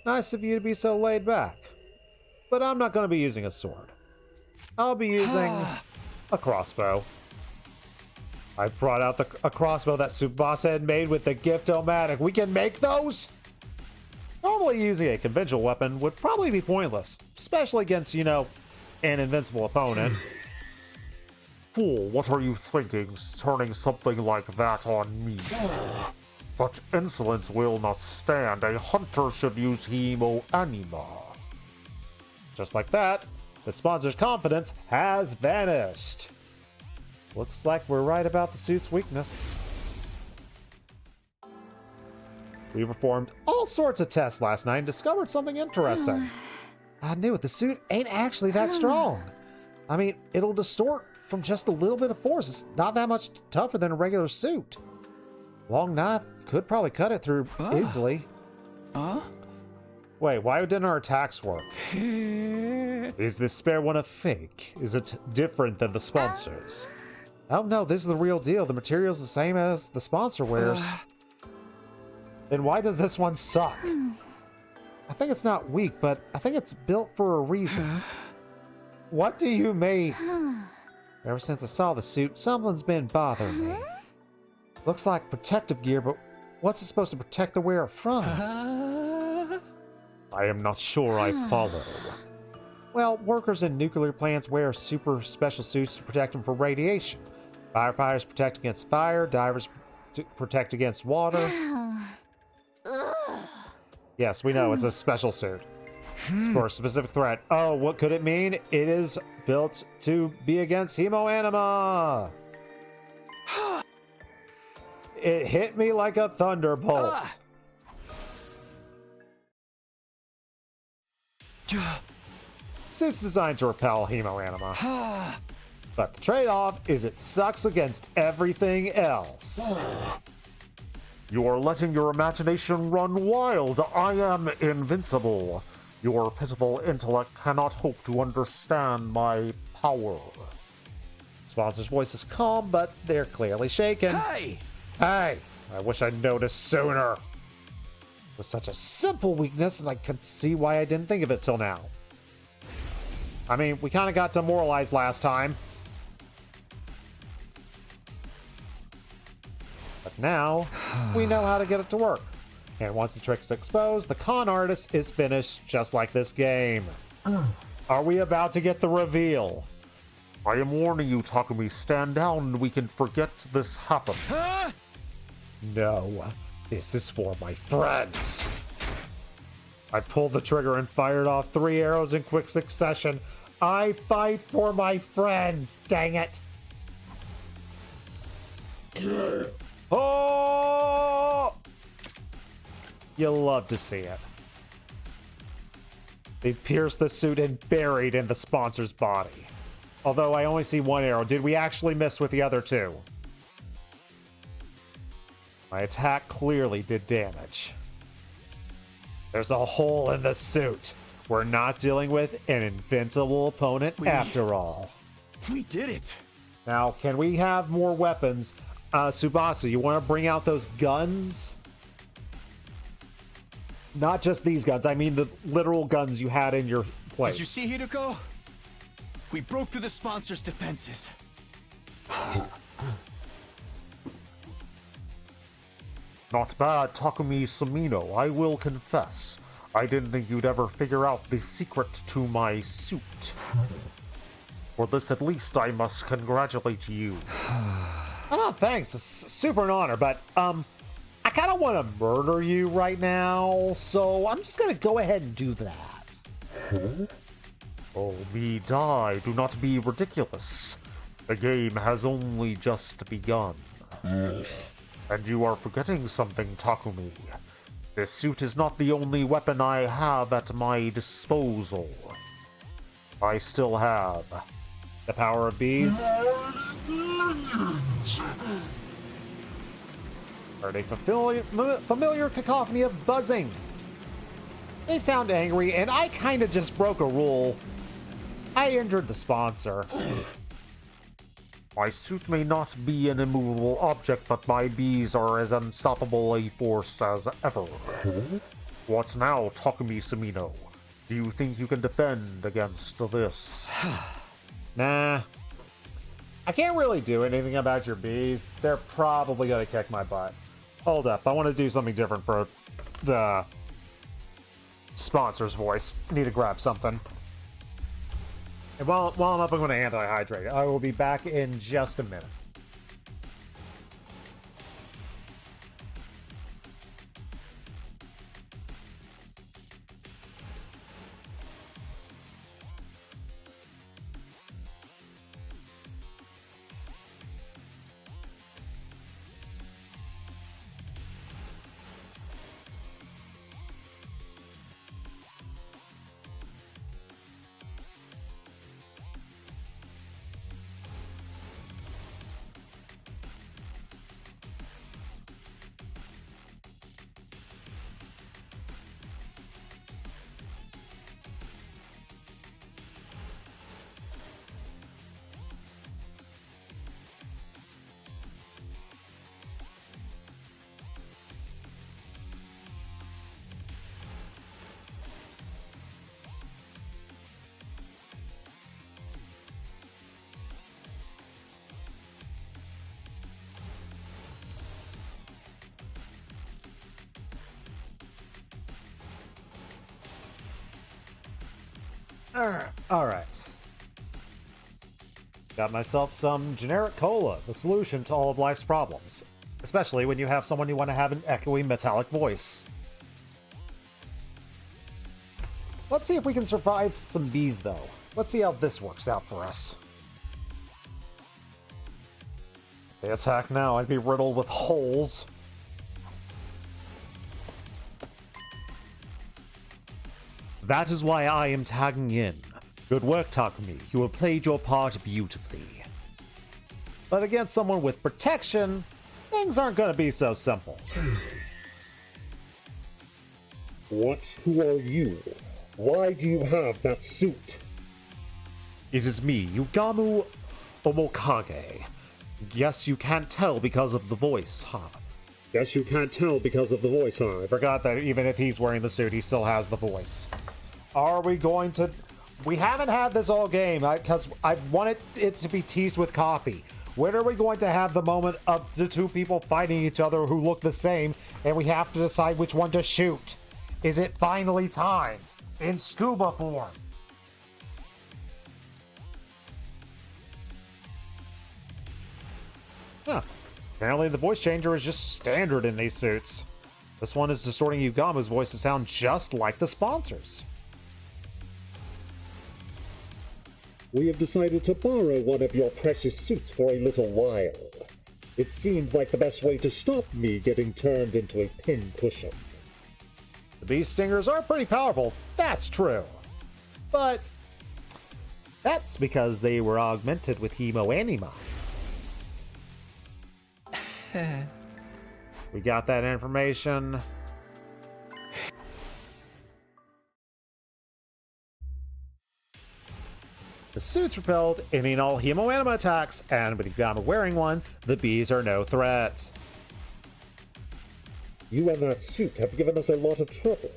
Nice of you to be so laid back. But I'm not going to be using a sword. I'll be using a crossbow. I brought out a crossbow that Tsubasa had made with the Gift-O-Matic. We can make those? Normally using a conventional weapon would probably be pointless, especially against, an invincible opponent. Fool, what are you thinking, turning something like that on me? Such insolence will not stand. A hunter should use hemo anima. Just like that, the sponsor's confidence has vanished. Looks like we're right about the suit's weakness. We performed all sorts of tests last night and discovered something interesting. I knew it, the suit ain't actually that strong. I mean, it'll distort from just a little bit of force. It's not that much tougher than a regular suit. Long knife could probably cut it through easily. Wait, why didn't our attacks work? Is this spare one a fake? Is it different than the sponsors? Oh no, this is the real deal. The material's the same as the sponsor wears. Then why does this one suck? I think it's not weak, but I think it's built for a reason. What do you mean? Ever since I saw the suit, something's been bothering me. Looks like protective gear, but what's it supposed to protect the wearer from? I am not sure I follow. Well, workers in nuclear plants wear super special suits to protect them from radiation. Firefighters protect against fire, divers protect against water. Yes, we know, it's a special suit. For a specific threat. Oh, what could it mean? It is built to be against Hemoanima. It hit me like a thunderbolt. Suit's designed to repel Hemoanima. But the trade-off is it sucks against everything else. You're letting your imagination run wild. I am invincible. Your pitiful intellect cannot hope to understand my power. Sponsor's voice is calm, but they're clearly shaken. Hey! Hey! I wish I'd noticed sooner. It was such a simple weakness, and I could see why I didn't think of it till now. I mean, we kind of got demoralized last time. But now, we know how to get it to work. And once the trick's exposed, the con artist is finished just like this game. Are we about to get the reveal? I am warning you, Takumi. Stand down and we can forget this happened. Huh? No, this is for my friends. I pulled the trigger and fired off 3 arrows in quick succession. I fight for my friends, dang it. Oh! You'll love to see it. They pierced the suit and buried in the sponsor's body. Although I only see 1 arrow. Did we actually miss with the other 2? My attack clearly did damage. There's a hole in the suit. We're not dealing with an invincible opponent after all. We did it! Now, can we have more weapons? Tsubasa, you want to bring out those guns? Not just these guns, I mean the literal guns you had in your place. Did you see, Hiruko? We broke through the sponsor's defenses. Not bad, Takumi Sumino, I will confess. I didn't think you'd ever figure out the secret to my suit. For this at least, I must congratulate you. Oh, thanks. It's super an honor, but, I kind of want to murder you right now, so I'm just going to go ahead and do that. Oh, me die, do not be ridiculous. The game has only just begun. And you are forgetting something, Takumi. This suit is not the only weapon I have at my disposal. I still have The power of bees. Heard a familiar cacophony of buzzing. They sound angry, and I kind of just broke a rule. I injured the sponsor. My suit may not be an immovable object, but my bees are as unstoppable a force as ever. What now, Takumi Sumino? Do you think you can defend against this? Nah. I can't really do anything about your bees. They're probably gonna kick my butt. Hold up, I want to do something different for the sponsor's voice. I need to grab something. And while I'm up, I'm going to anti-hydrate. I will be back in just a minute. Alright. Got myself some generic cola, the solution to all of life's problems. Especially when you have someone you want to have an echoey metallic voice. Let's see if we can survive some bees, though. Let's see how this works out for us. They attack now. I'd be riddled with holes. That is why I am tagging in. Good work, Takumi. You have played your part beautifully. But against someone with protection, things aren't going to be so simple. What? Who are you? Why do you have that suit? It is me, Yugamu Omokage. Guess you can't tell because of the voice, huh? Guess you can't tell because of the voice, huh? I forgot that even if he's wearing the suit, he still has the voice. Are we going to... We haven't had this all game, because I wanted it to be teased with copy. When are we going to have the moment of the two people fighting each other who look the same, and we have to decide which one to shoot? Is it finally time? In scuba form. Huh. Apparently the voice changer is just standard in these suits. This one is distorting Yugamu's voice to sound just like the sponsors. We have decided to borrow one of your precious suits for a little while. It seems like the best way to stop me getting turned into a pincushion. The bee stingers are pretty powerful, that's true. But that's because they were augmented with hemoanima. We got that information. The suits repelled any and all hemoanima attacks, and with Yugamu wearing one, the bees are no threat. You and that suit have given us a lot of trouble.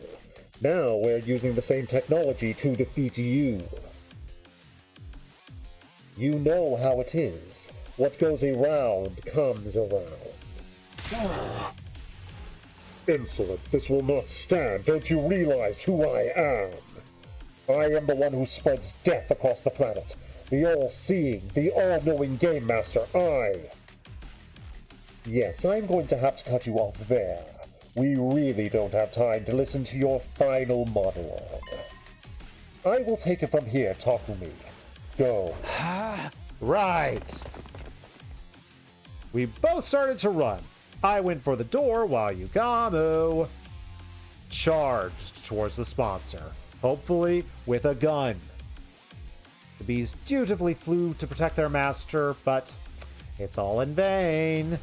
Now we're using the same technology to defeat you. You know how it is. What goes around comes around. Insolent, this will not stand. Don't you realize who I am? I am the one who spreads death across the planet. The all-seeing, the all-knowing Game Master. Yes, I'm going to have to cut you off there. We really don't have time to listen to your final monologue. I will take it from here, Takumi. Go. Right. We both started to run. I went for the door while Yugamu charged towards the sponsor, hopefully with a gun. The bees dutifully flew to protect their master, but it's all in vain.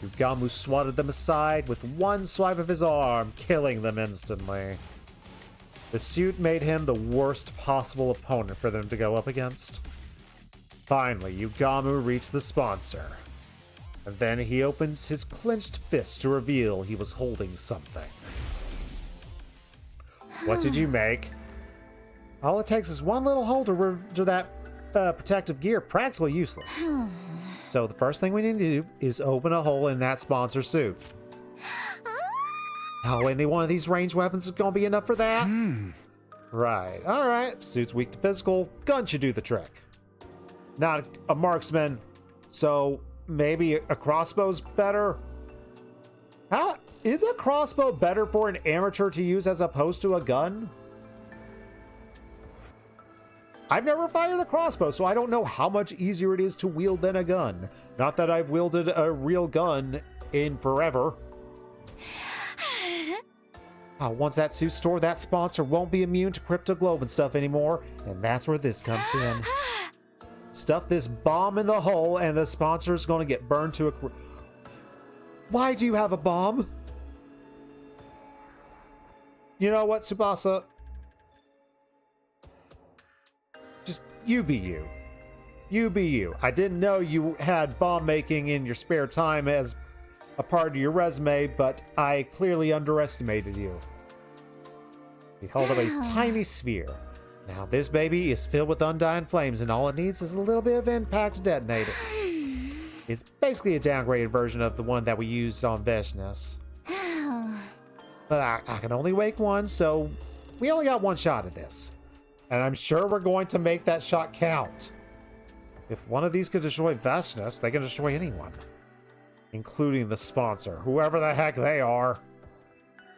Yugamu swatted them aside with one swipe of his arm, killing them instantly. The suit made him the worst possible opponent for them to go up against. Finally, Yugamu reached the sponsor. And then he opens his clenched fist to reveal he was holding something. What did you make? All it takes is one little hole to render that protective gear practically useless. So the first thing we need to do is open a hole in that sponsor suit. How any one of these ranged weapons is going to be enough for that? Right. All right. Suit's weak to physical. Gun should do the trick. Not a marksman, so maybe a crossbow's better? How is a crossbow better for an amateur to use as opposed to a gun? I've never fired a crossbow, so I don't know how much easier it is to wield than a gun. Not that I've wielded a real gun in forever. Once that suit's stored, that sponsor won't be immune to cryptoglobin stuff anymore, and that's where this comes in. Stuff this bomb in the hole, and the sponsor's gonna get burned to a... Why do you have a bomb? You know what, Tsubasa? Just, you be you. You be you. I didn't know you had bomb making in your spare time as a part of your resume, but I clearly underestimated you. He held up a tiny sphere. Now this baby is filled with undying flames, and all it needs is a little bit of impact to detonate it. It's basically a downgraded version of the one that we used on Veshness. But I can only make one, so we only got one shot at this. And I'm sure we're going to make that shot count. If one of these can destroy Veshness, they can destroy anyone. Including the sponsor, whoever the heck they are.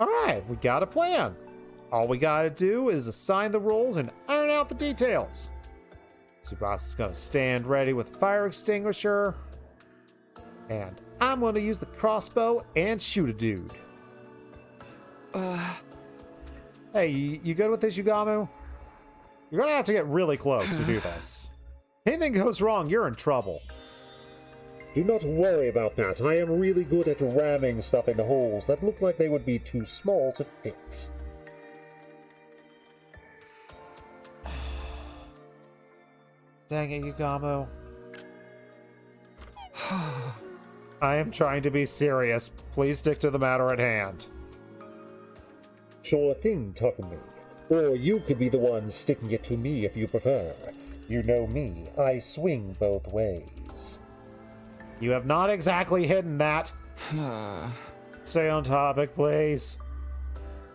Alright, we got a plan. All we gotta do is assign the roles and iron out the details. Tsubasa is gonna stand ready with a fire extinguisher. And I'm gonna use the crossbow and shoot a dude. Hey, you good with this, Yugamu? You're gonna have to get really close to do this. Anything goes wrong, you're in trouble. Do not worry about that. I am really good at ramming stuff into holes that look like they would be too small to fit. Dang it, Yugamu. I am trying to be serious. Please stick to the matter at hand. Sure thing, Takumi. Or you could be the one sticking it to me if you prefer. You know me, I swing both ways. You have not exactly hidden that. Stay on topic, please.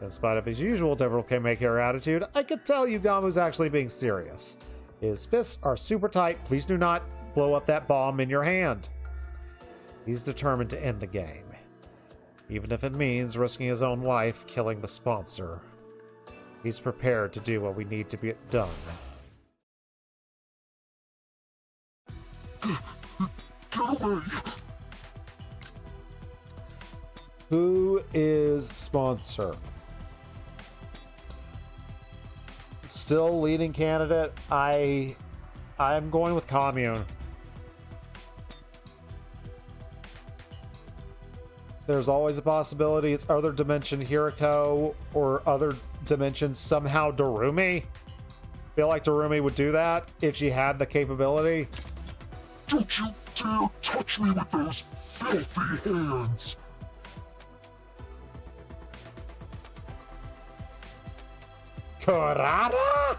In spite of his usual devil-may-care attitude, I could tell Yugamu's actually being serious. His fists are super tight. Please do not blow up that bomb in your hand. He's determined to end the game. Even if it means risking his own life, killing the sponsor. He's prepared to do what we need to get done. Get away! Who is sponsor? Still leading candidate. I'm going with commune. There's always a possibility it's other dimension Hiruko or other dimension somehow Darumi. Feel like Darumi would do that if she had the capability. Don't you dare touch me with those filthy hands! Kurata?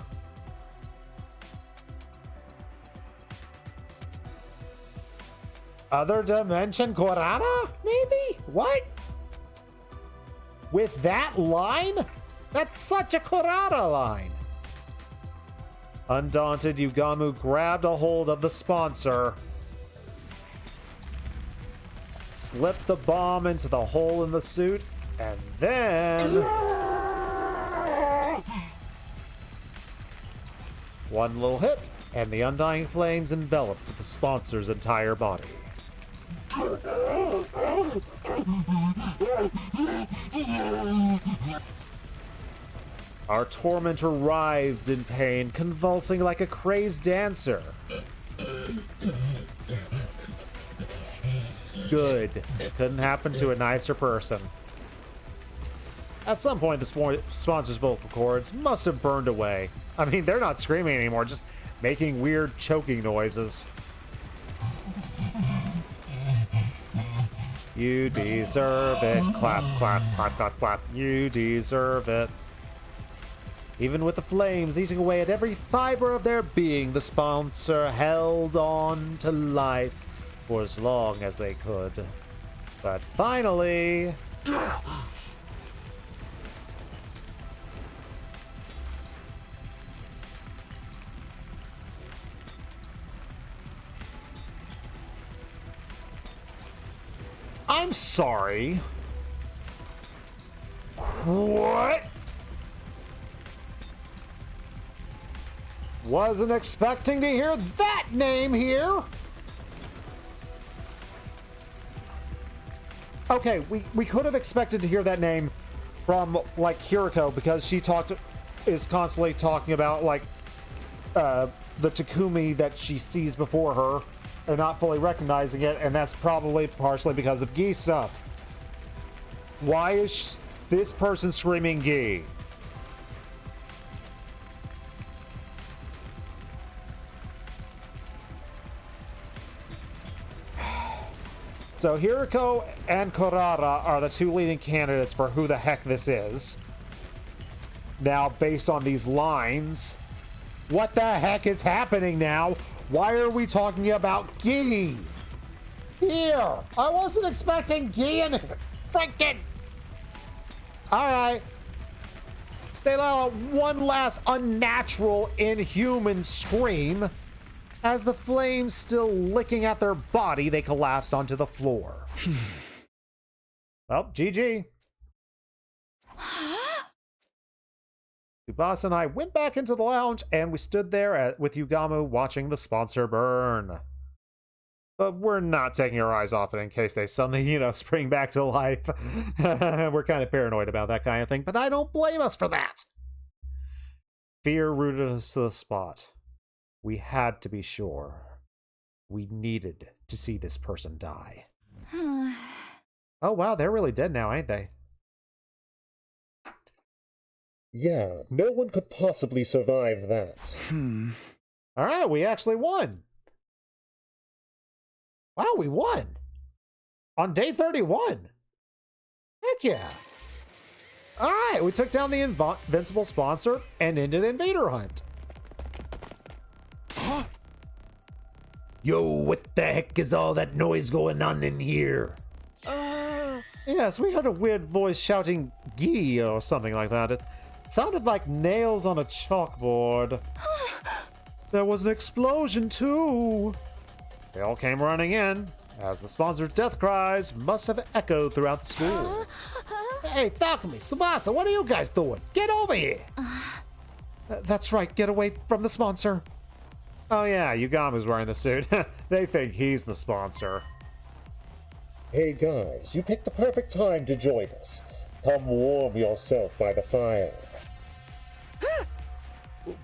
Other dimension Kurata? Maybe? What? With that line? That's such a Kurata line. Undaunted, Yugamu grabbed a hold of the sponsor, slipped the bomb into the hole in the suit, and then one little hit, and the undying flames enveloped the sponsor's entire body. Our tormentor writhed in pain, convulsing like a crazed dancer. Good. It couldn't happen to a nicer person. At some point, the sponsor's vocal cords must have burned away. I mean, they're not screaming anymore, just making weird choking noises. You deserve it. Clap, clap, clap, clap, clap. You deserve it. Even with the flames eating away at every fiber of their being, the sponsor held on to life for as long as they could. But finally... I'm sorry. What? Wasn't expecting to hear that name here. Okay, we could have expected to hear that name from, like, Hiruko, because she is constantly talking about, like, the Takumi that she sees before her and not fully recognizing it, and that's probably partially because of Gi stuff. Why is this person screaming Gi? So Hiruko and Kurata are the two leading candidates for who the heck this is. Now, based on these lines, what the heck is happening now? Why are we talking about Gi? Here! I wasn't expecting Gi and freaking... Alright. They let out one last unnatural, inhuman scream. As the flames still licking at their body, they collapsed onto the floor. Well, GG. Tsubasa and I went back into the lounge, and we stood there with Yugamu watching the sponsor burn. But we're not taking our eyes off it in case they suddenly, spring back to life. We're kind of paranoid about that kind of thing, but I don't blame us for that. Fear rooted us to the spot. We had to be sure. We needed to see this person die. Oh, wow, they're really dead now, ain't they? Yeah, no one could possibly survive that. All right, we actually won. Wow, we won. On day 31. Heck yeah. All right, we took down the invincible sponsor and ended Invader Hunt. Huh? Yo, what the heck is all that noise going on in here? Yes, we heard a weird voice shouting "Gee" or something like that. It sounded like nails on a chalkboard. There was an explosion, too. They all came running in, as the sponsor's death cries must have echoed throughout the school. Hey, Takumi, Tsubasa, what are you guys doing? Get over here! That's right, get away from the sponsor. Oh yeah, Yugamu's wearing the suit. They think he's the sponsor. Hey guys, you picked the perfect time to join us. Come warm yourself by the fire.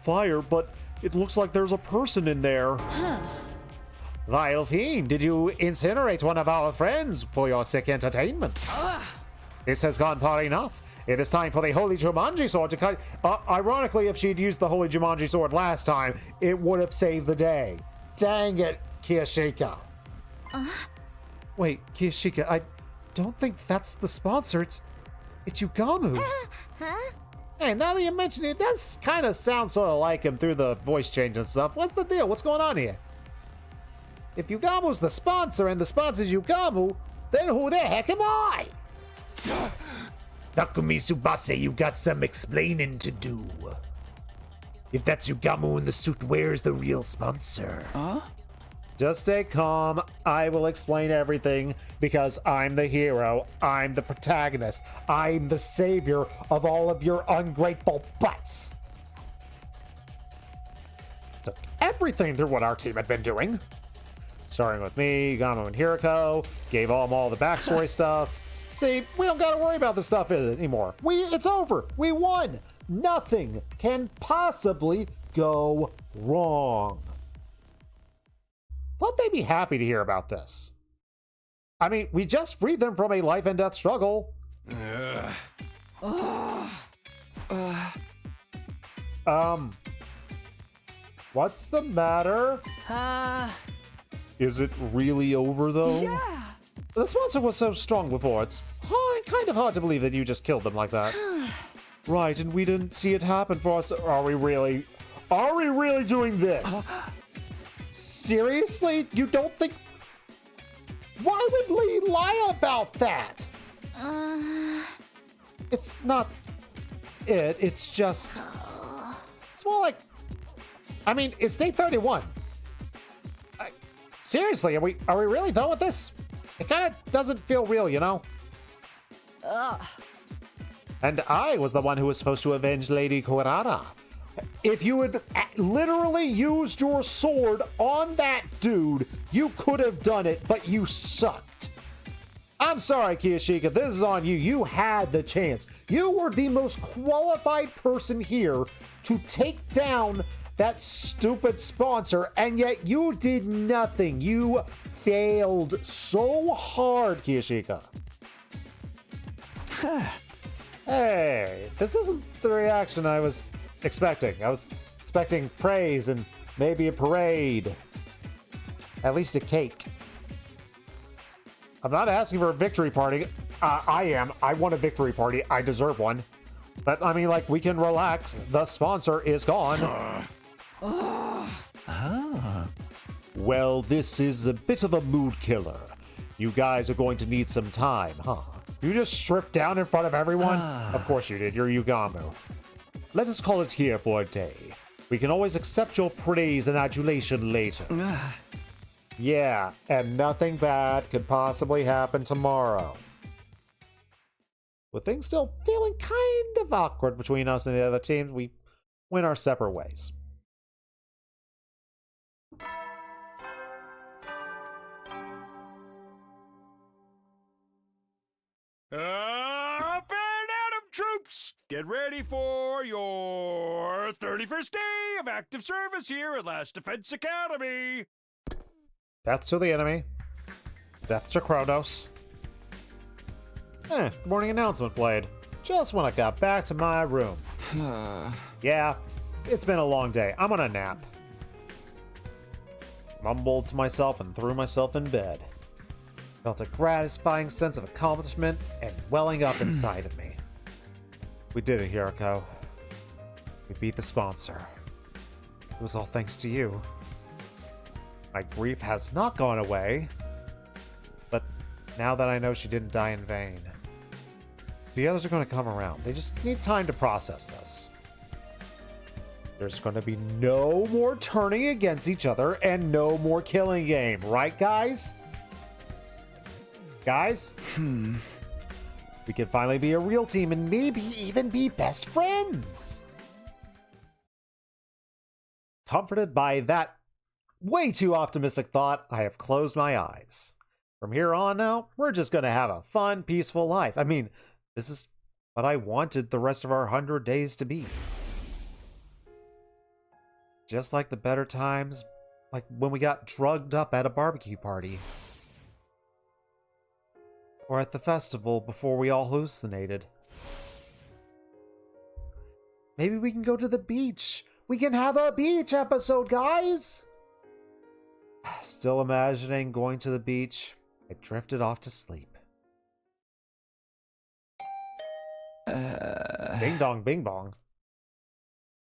Fire, but it looks like there's a person in there. Vile fiend, did you incinerate one of our friends for your sick entertainment? This has gone far enough. It is time for the Holy Jumanji Sword to cut. Ironically, if she'd used the Holy Jumanji Sword last time, it would have saved the day. Dang it, Kiyashika. Wait, Kiyashika, I don't think that's the sponsor. It's Yugamu. Hey, now that you mention it, it does kind of sound sort of like him through the voice change and stuff. What's the deal? What's going on here? If Yugamu's the sponsor and the sponsor's Yugamu, then who the heck am I? Takumi Tsubasa, you got some explaining to do. If that's Yugamu in the suit, where's the real sponsor? Just stay calm. I will explain everything because I'm the hero. I'm the protagonist. I'm the savior of all of your ungrateful butts. Took everything through what our team had been doing. Starting with me, Yugamu, and Hiruko. Gave them all the backstory stuff. See, we don't gotta worry about this stuff anymore. It's over. We won. Nothing can possibly go wrong. Thought they'd be happy to hear about this. I mean, we just freed them from a life and death struggle. What's the matter? Is it really over, though? Yeah. The sponsor was so strong before, it's kind of hard to believe that you just killed them like that. Right, and we didn't see it happen for us. Are we really doing this? Seriously? You don't think... Why would Lee lie about that? It's not it. It's just... It's more like... I mean, it's day 31. Seriously, are we really done with this? It kind of doesn't feel real, you know? And I was the one who was supposed to avenge Lady Kurara. If you had literally used your sword on that dude, you could have done it, but you sucked. I'm sorry, Kiyashika, this is on you. You had the chance. You were the most qualified person here to take down that stupid sponsor, and yet you did nothing. You failed so hard, Kiyashika. Hey, this isn't the reaction I was expecting. I was expecting praise and maybe a parade. At least a cake. I'm not asking for a victory party. I am. I want a victory party. I deserve one. But, I mean, like, we can relax. The sponsor is gone. Well, this is a bit of a mood killer. You guys are going to need some time, huh? You just stripped down in front of everyone? Of course you did. You're Yugamu. Let us call it here for a day. We can always accept your praise and adulation later. Yeah, and nothing bad could possibly happen tomorrow. With things still feeling kind of awkward between us and the other teams, we went our separate ways. Up and Adam troops! Get ready for your 31st day of active service here at Last Defense Academy! Death to the enemy. Death to Kronos. Good morning announcement played. Just when I got back to my room. Yeah, it's been a long day. I'm on a nap. Mumbled to myself and threw myself in bed. Felt a gratifying sense of accomplishment and welling up inside of me. We did it, Hiruko. We beat the sponsor. It was all thanks to you. My grief has not gone away, but now that I know she didn't die in vain, the others are going to come around. They just need time to process this. There's going to be no more turning against each other and no more killing game, right, guys? Guys? We can finally be a real team and maybe even be best friends. Comforted by that way too optimistic thought, I have closed my eyes. From here on now, we're just going to have a fun, peaceful life. I mean, this is what I wanted the rest of our 100 days to be. Just like the better times, like when we got drugged up at a barbecue party. Or at the festival before we all hallucinated. Maybe we can go to the beach. We can have a beach episode, guys! Still imagining going to the beach, I drifted off to sleep. Ding dong bing bong.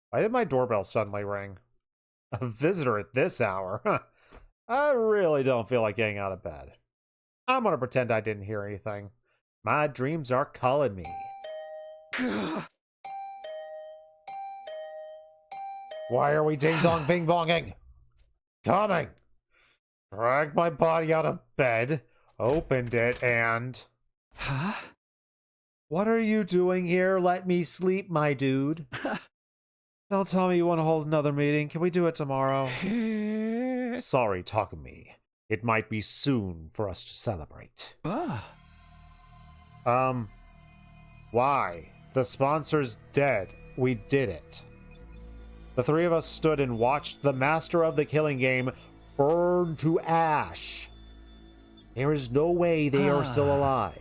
Why did my doorbell suddenly ring? A visitor at this hour? I really don't feel like getting out of bed. I'm gonna pretend I didn't hear anything. My dreams are calling me. Why are we ding dong bing bonging? Coming! Dragged my body out of bed, opened it, and... Huh? What are you doing here? Let me sleep, my dude. Don't tell me you want to hold another meeting. Can we do it tomorrow? Sorry, Takumi. It might be soon for us to celebrate. Why? The sponsor's dead. We did it. The three of us stood and watched the master of the killing game burn to ash. There is no way they are still alive.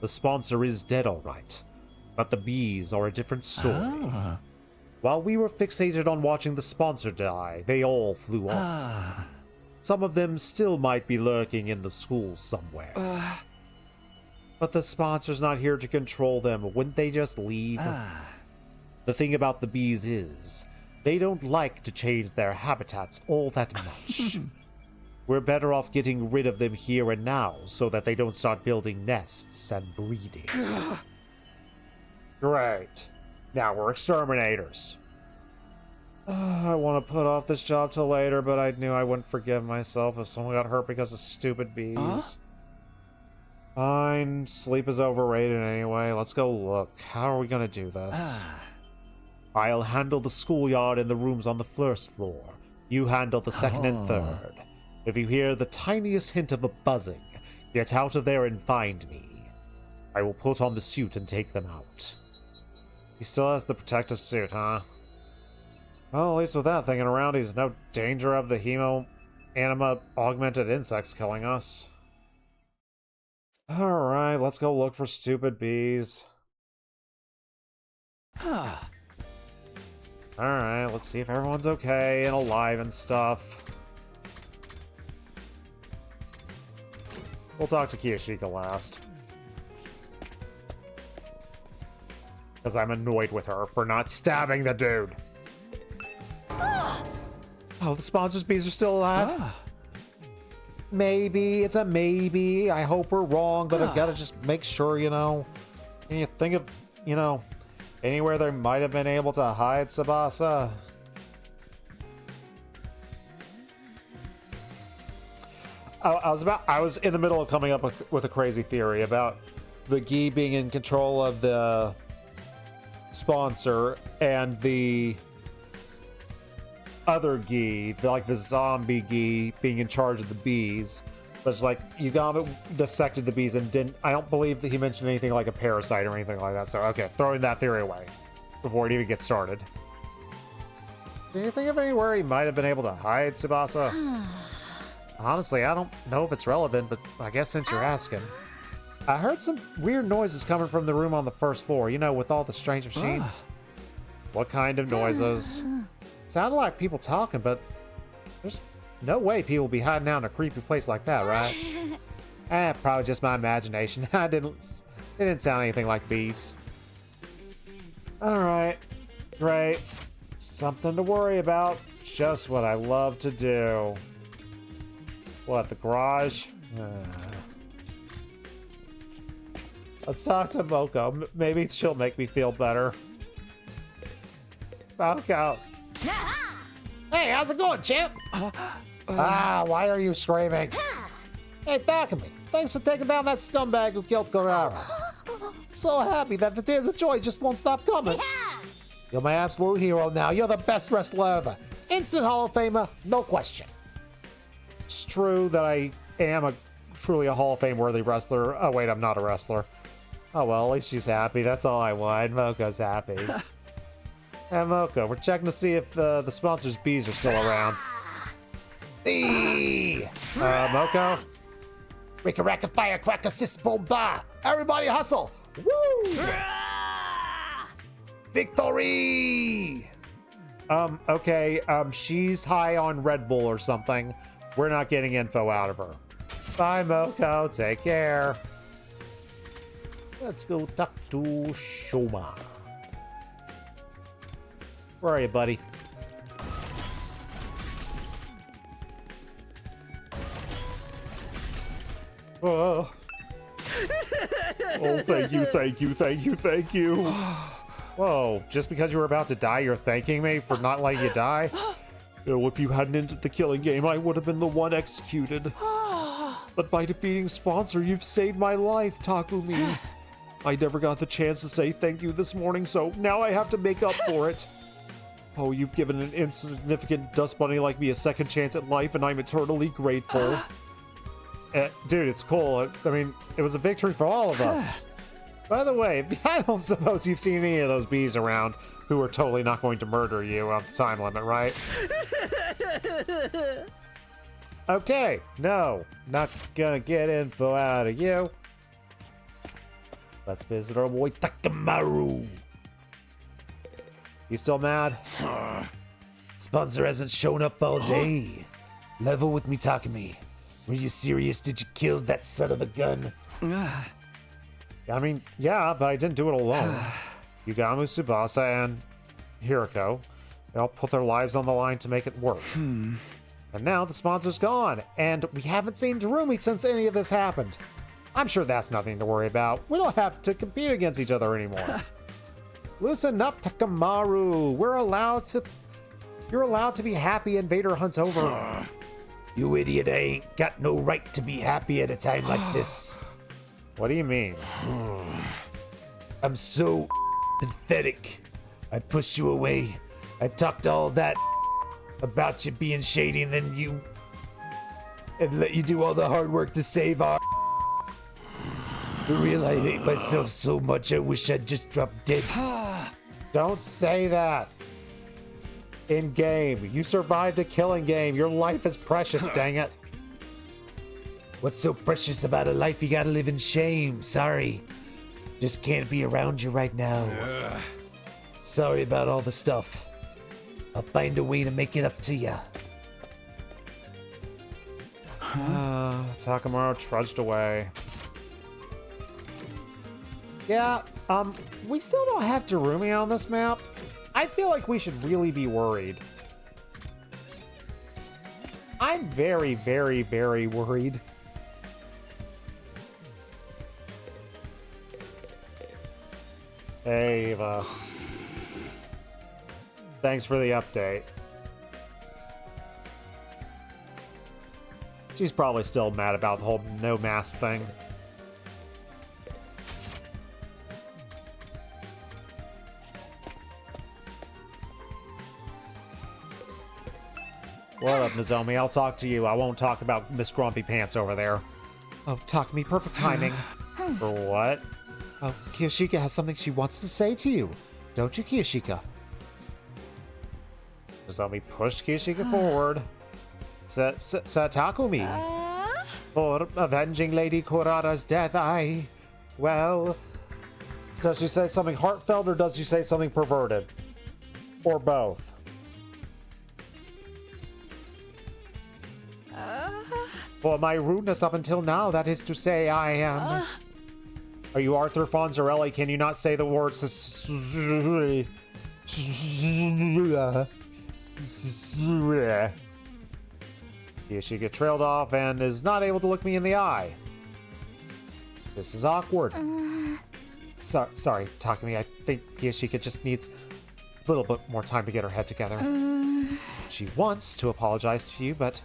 The sponsor is dead, all right. But the bees are a different story. While we were fixated on watching the sponsor die, they all flew off. Some of them still might be lurking in the school somewhere. But the sponsor's not here to control them. Wouldn't they just leave? The thing about the bees is, they don't like to change their habitats all that much. We're better off getting rid of them here and now so that they don't start building nests and breeding. Great. Now we're exterminators. I want to put off this job till later, but I knew I wouldn't forgive myself if someone got hurt because of stupid bees. Fine, sleep is overrated anyway. Let's go look. How are we gonna do this? I'll handle the schoolyard and the rooms on the first floor. You handle the second and third. If you hear the tiniest hint of a buzzing, get out of there and find me. I will put on the suit and take them out. He still has the protective suit, huh? Well, at least with that thinking around, he's no danger of the hemo-anima augmented insects killing us. Alright, let's go look for stupid bees. Alright, let's see if everyone's okay and alive and stuff. We'll talk to Kiyashika last. Because I'm annoyed with her for not stabbing the dude. Oh, the sponsor's bees are still alive? Maybe. It's a maybe. I hope we're wrong, but I've got to just make sure, you know. Can you think of, you know, anywhere they might have been able to hide Tsubasa? I was in the middle of coming up with a crazy theory about the Gi being in control of the sponsor and the other Gi, like the zombie Gi, being in charge of the bees. But it's like Yugama dissected the bees and didn't. I don't believe that he mentioned anything like a parasite or anything like that. So, okay, throwing that theory away before it even gets started. Do you think of anywhere he might have been able to hide Tsubasa? Honestly, I don't know if it's relevant, but I guess since you're asking. I heard some weird noises coming from the room on the first floor, you know, with all the strange machines. What kind of noises? Sounded like people talking, but there's no way people be hiding out in a creepy place like that, right? Probably just my imagination. It didn't sound anything like bees. Alright, great. Something to worry about. Just what I love to do. What, the garage? Let's talk to Moko. Maybe she'll make me feel better. Moko. Hey, how's it going, champ? Why are you screaming? Hey, Takumi, thanks for taking down that scumbag who killed Karara. So happy that the tears of joy just won't stop coming. You're my absolute hero now. You're the best wrestler ever. Instant Hall of Famer, no question. It's true that I am truly a Hall of Fame worthy wrestler. Oh wait, I'm not a wrestler. Oh well, at least she's happy. That's all I want. Moko's happy. Hey Moko, we're checking to see if the sponsor's bees are still around. Moko? Ricka-racka firecracker sis bomba! Everybody hustle! Woo! Victory! Okay, she's high on Red Bull or something. We're not getting info out of her. Bye, Moko. Take care. Let's go talk to Shoma. Where are you, buddy? Oh, thank you, thank you, thank you, thank you. Whoa, just because you were about to die, you're thanking me for not letting you die? You know, if you hadn't ended the killing game, I would have been the one executed. But by defeating Sponsor, you've saved my life, Takumi. I never got the chance to say thank you this morning, so now I have to make up for it. Oh, you've given an insignificant dust bunny like me a second chance at life, and I'm eternally grateful. Dude, it's cool. I mean, it was a victory for all of us. By the way, I don't suppose you've seen any of those bees around who are totally not going to murder you on the time limit, right? Okay, no, not gonna get info out of you. Let's visit our boy Takamaru. You still mad? Sponsor hasn't shown up all day. Level with me, Takumi. Were you serious? Did you kill that son of a gun? I mean, yeah, but I didn't do it alone. Yugamu, Tsubasa, and Hiruko, they all put their lives on the line to make it work. And now the sponsor's gone, and we haven't seen Terumi since any of this happened. I'm sure that's nothing to worry about. We don't have to compete against each other anymore. Loosen up, Takamaru. You're allowed to be happy Invader Hunt's over. You idiot, I ain't got no right to be happy at a time like this. What do you mean? I'm so pathetic. I pushed you away. I talked all that about you being shady, and then and let you do all the hard work to save our. For real, I hate myself so much. I wish I'd just drop dead. Don't say that. In game, you survived a killing game. Your life is precious, dang it. What's so precious about a life you gotta live in shame? Sorry. Just can't be around you right now. Sorry about all the stuff. I'll find a way to make it up to ya. Takamaru trudged away. Yeah, we still don't have Terumi on this map. I feel like we should really be worried. I'm very, very, very worried. Hey, Eva. Thanks for the update. She's probably still mad about the whole no mask thing. What up, Nozomi? I'll talk to you. I won't talk about Miss Grumpy Pants over there. Oh, Takumi, perfect timing. For what? Oh, Kiyoshika has something she wants to say to you. Don't you, Kiyoshika? Nozomi pushed Kiyoshika forward. Takumi. For avenging Lady Kurara's death, well... Does she say something heartfelt or does she say something perverted? Or both? For my rudeness up until now, that is to say, I am... Are you Arthur Fonzarelli? Can you not say the words... She get trailed off and is not able to look me in the eye. This is awkward. Sorry, Takumi. I think Kiyoshika just needs a little bit more time to get her head together. She wants to apologize to you, but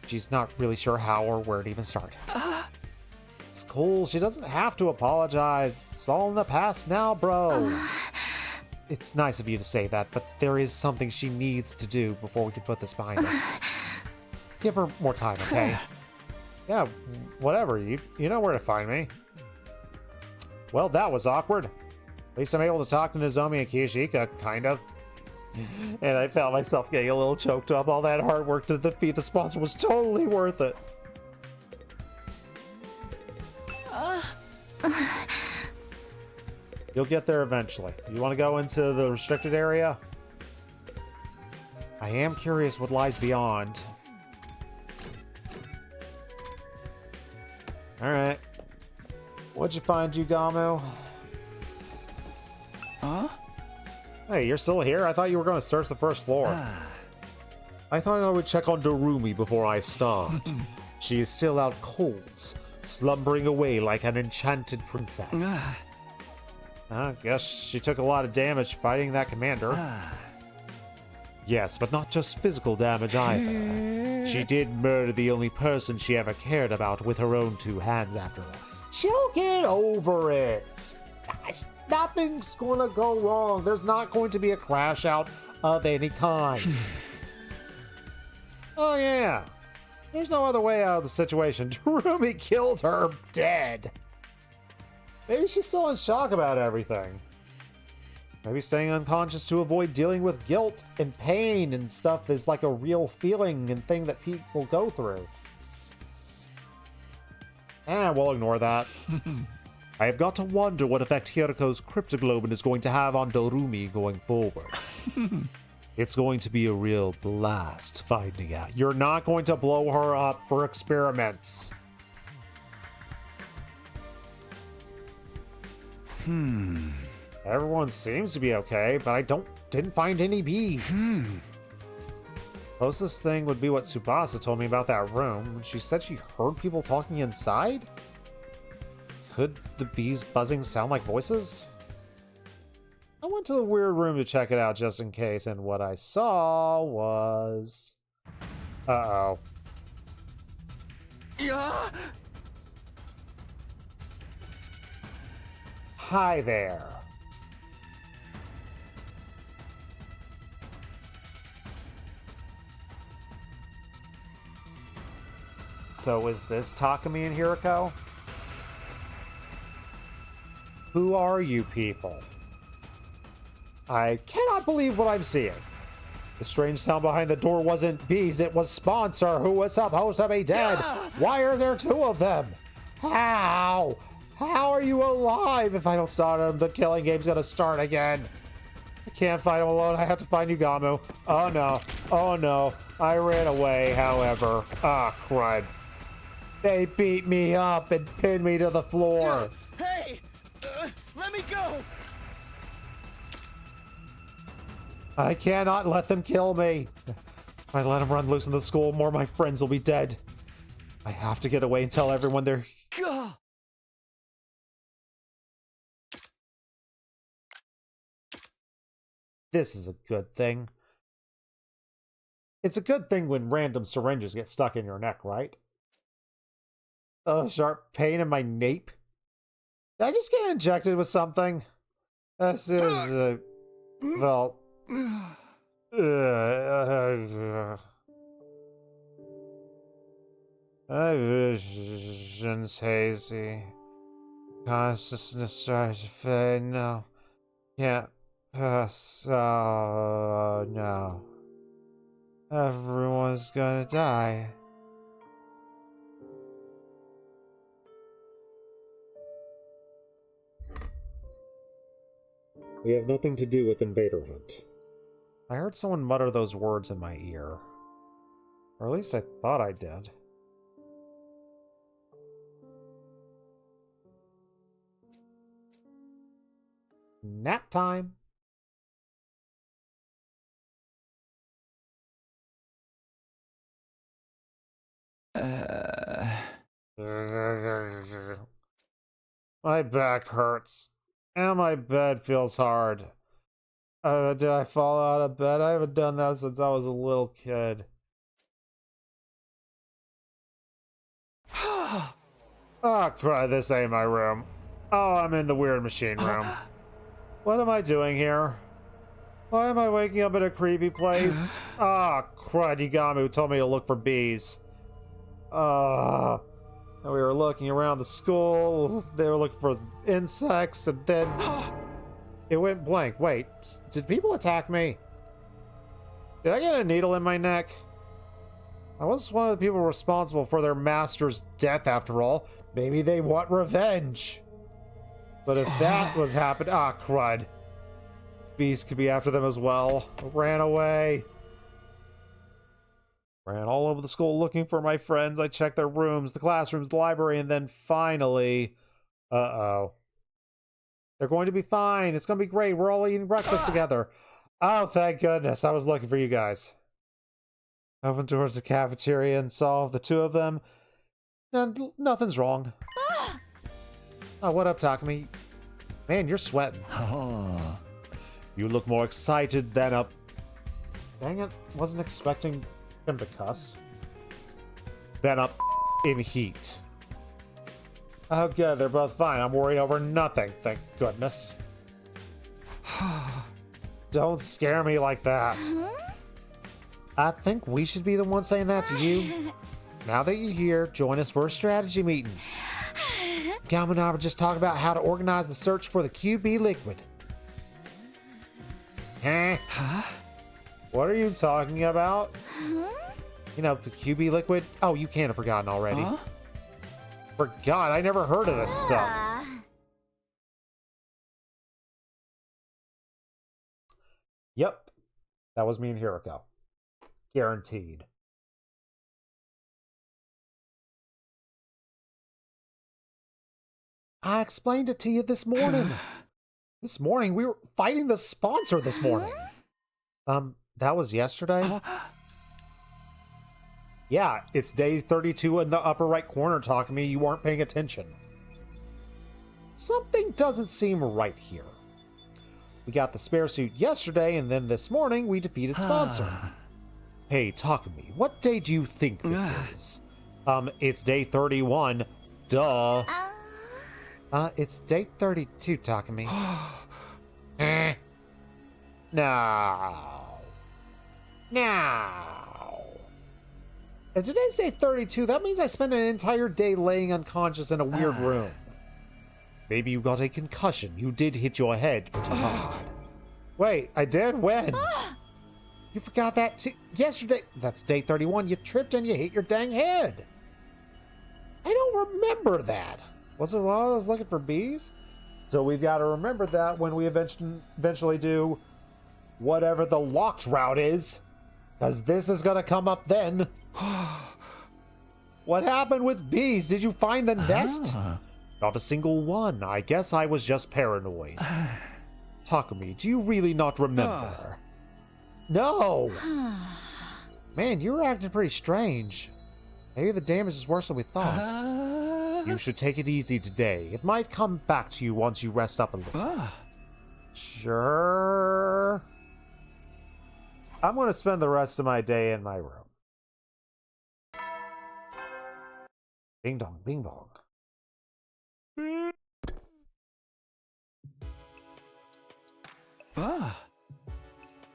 she's not really sure how or where to even start. It's cool. She doesn't have to apologize. It's all in the past now, bro. It's nice of you to say that, but there is something she needs to do before we can put this behind us. Give her more time, okay? Yeah, whatever. You know where to find me. Well, that was awkward. At least I'm able to talk to Nozomi and Kiyoshika, kind of. And I found myself getting a little choked up. All that hard work to defeat the sponsor was totally worth it. You'll get there eventually. You want to go into the restricted area? I am curious what lies beyond. Alright. What'd you find, Yugamu? Huh? Hey, you're still here? I thought you were going to search the first floor. I thought I would check on Dorumi before I start. She is still out cold, slumbering away like an enchanted princess. I guess she took a lot of damage fighting that commander. Yes, but not just physical damage either. She did murder the only person she ever cared about with her own two hands after all. She'll get over it. Nothing's gonna go wrong. There's not going to be a crash out of any kind. Oh yeah. There's no other way out of the situation. Dorumi killed her dead. Maybe she's still in shock about everything. Maybe staying unconscious to avoid dealing with guilt and pain and stuff is like a real feeling and thing that people go through. We'll ignore that. I have got to wonder what effect Hiruko's cryptoglobin is going to have on Dorumi going forward. It's going to be a real blast finding out. You're not going to blow her up for experiments. Everyone seems to be okay, but I didn't find any bees. Closest thing would be what Tsubasa told me about that room. She said she heard people talking inside? Could the bees buzzing sound like voices? I went to the weird room to check it out just in case, and what I saw was... Uh-oh. Yeah. Hi there. So is this Takumi and Hiruko? Who are you people? I cannot believe what I'm seeing. The strange sound behind the door wasn't bees, it was Sponsor, who was supposed to be dead. Why are there two of them? How? How are you alive? If I don't start him, the killing game's gonna start again. I can't fight him alone. I have to find Yugamu. Oh no. Oh no. I ran away, however. Ah, crud. They beat me up and pinned me to the floor. Hey! Let me go! I cannot let them kill me. If I let them run loose in the school, more of my friends will be dead. I have to get away and tell everyone they're... Gah! This is a good thing. It's a good thing when random syringes get stuck in your neck, right? Oh, sharp pain in my nape. Did I just get injected with something? This is, well... My vision's hazy. Consciousness starts to fade. No. Can't pass. Oh, no. Everyone's gonna die. We have nothing to do with Invader Hunt. I heard someone mutter those words in my ear. Or at least I thought I did. Nap time! My back hurts. And my bed feels hard. Did I fall out of bed? I haven't done that since I was a little kid. Oh, crud, this ain't my room. Oh, I'm in the weird machine room. What am I doing here? Why am I waking up in a creepy place? Ah, crud, Yagami told me to look for bees. And we were looking around the school. They were looking for insects, and then it went blank. Wait, did people attack me? Did I get a needle in my neck? I was one of the people responsible for their master's death, after all. Maybe they want revenge. But if that was happening, crud. Bees could be after them as well. I ran away. Ran all over the school looking for my friends. I checked their rooms, the classrooms, the library, and then finally... Uh-oh. They're going to be fine. It's going to be great. We're all eating breakfast together. Oh, thank goodness. I was looking for you guys. I went towards the cafeteria and saw the two of them. And nothing's wrong. Oh, what up, Takumi? Man, you're sweating. You look more excited than a... Dang it. Wasn't expecting him to cuss. Than up in heat. Oh, good. They're both fine. I'm worried over nothing. Thank goodness. Don't scare me like that. I think we should be the ones saying that to you. Now that you're here, join us for a strategy meeting. Gam and I were just talking about how to organize the search for the QB liquid. Huh? What are you talking about? You know, the QB liquid? Oh, you can't have forgotten already. Forgot, I never heard of this stuff. Yep, that was me and Hiruko. Guaranteed. I explained it to you this morning. This morning? We were fighting the sponsor this morning. That was yesterday? Yeah, it's day 32 in the upper right corner, Takumi. You weren't paying attention. Something doesn't seem right here. We got the spare suit yesterday, and then this morning we defeated sponsor. Hey, Takumi, what day do you think this is? It's day 31. Duh. It's day 32, Takumi. No. If today's day 32, that means I spent an entire day laying unconscious in a weird room. Maybe you got a concussion. You did hit your head pretty hard. Wait, I did? When? You forgot that yesterday. That's day 31. You tripped and you hit your dang head. I don't remember that. Was it while I was looking for bees? So we've got to remember that when we eventually do whatever the locked route is. Because this is going to come up then. What happened with bees? Did you find the nest? Not a single one. I guess I was just paranoid. Takumi, do you really not remember? No! Man, you were acting pretty strange. Maybe the damage is worse than we thought. You should take it easy today. It might come back to you once you rest up a little. Sure. I'm going to spend the rest of my day in my room. Bing dong, bing bong.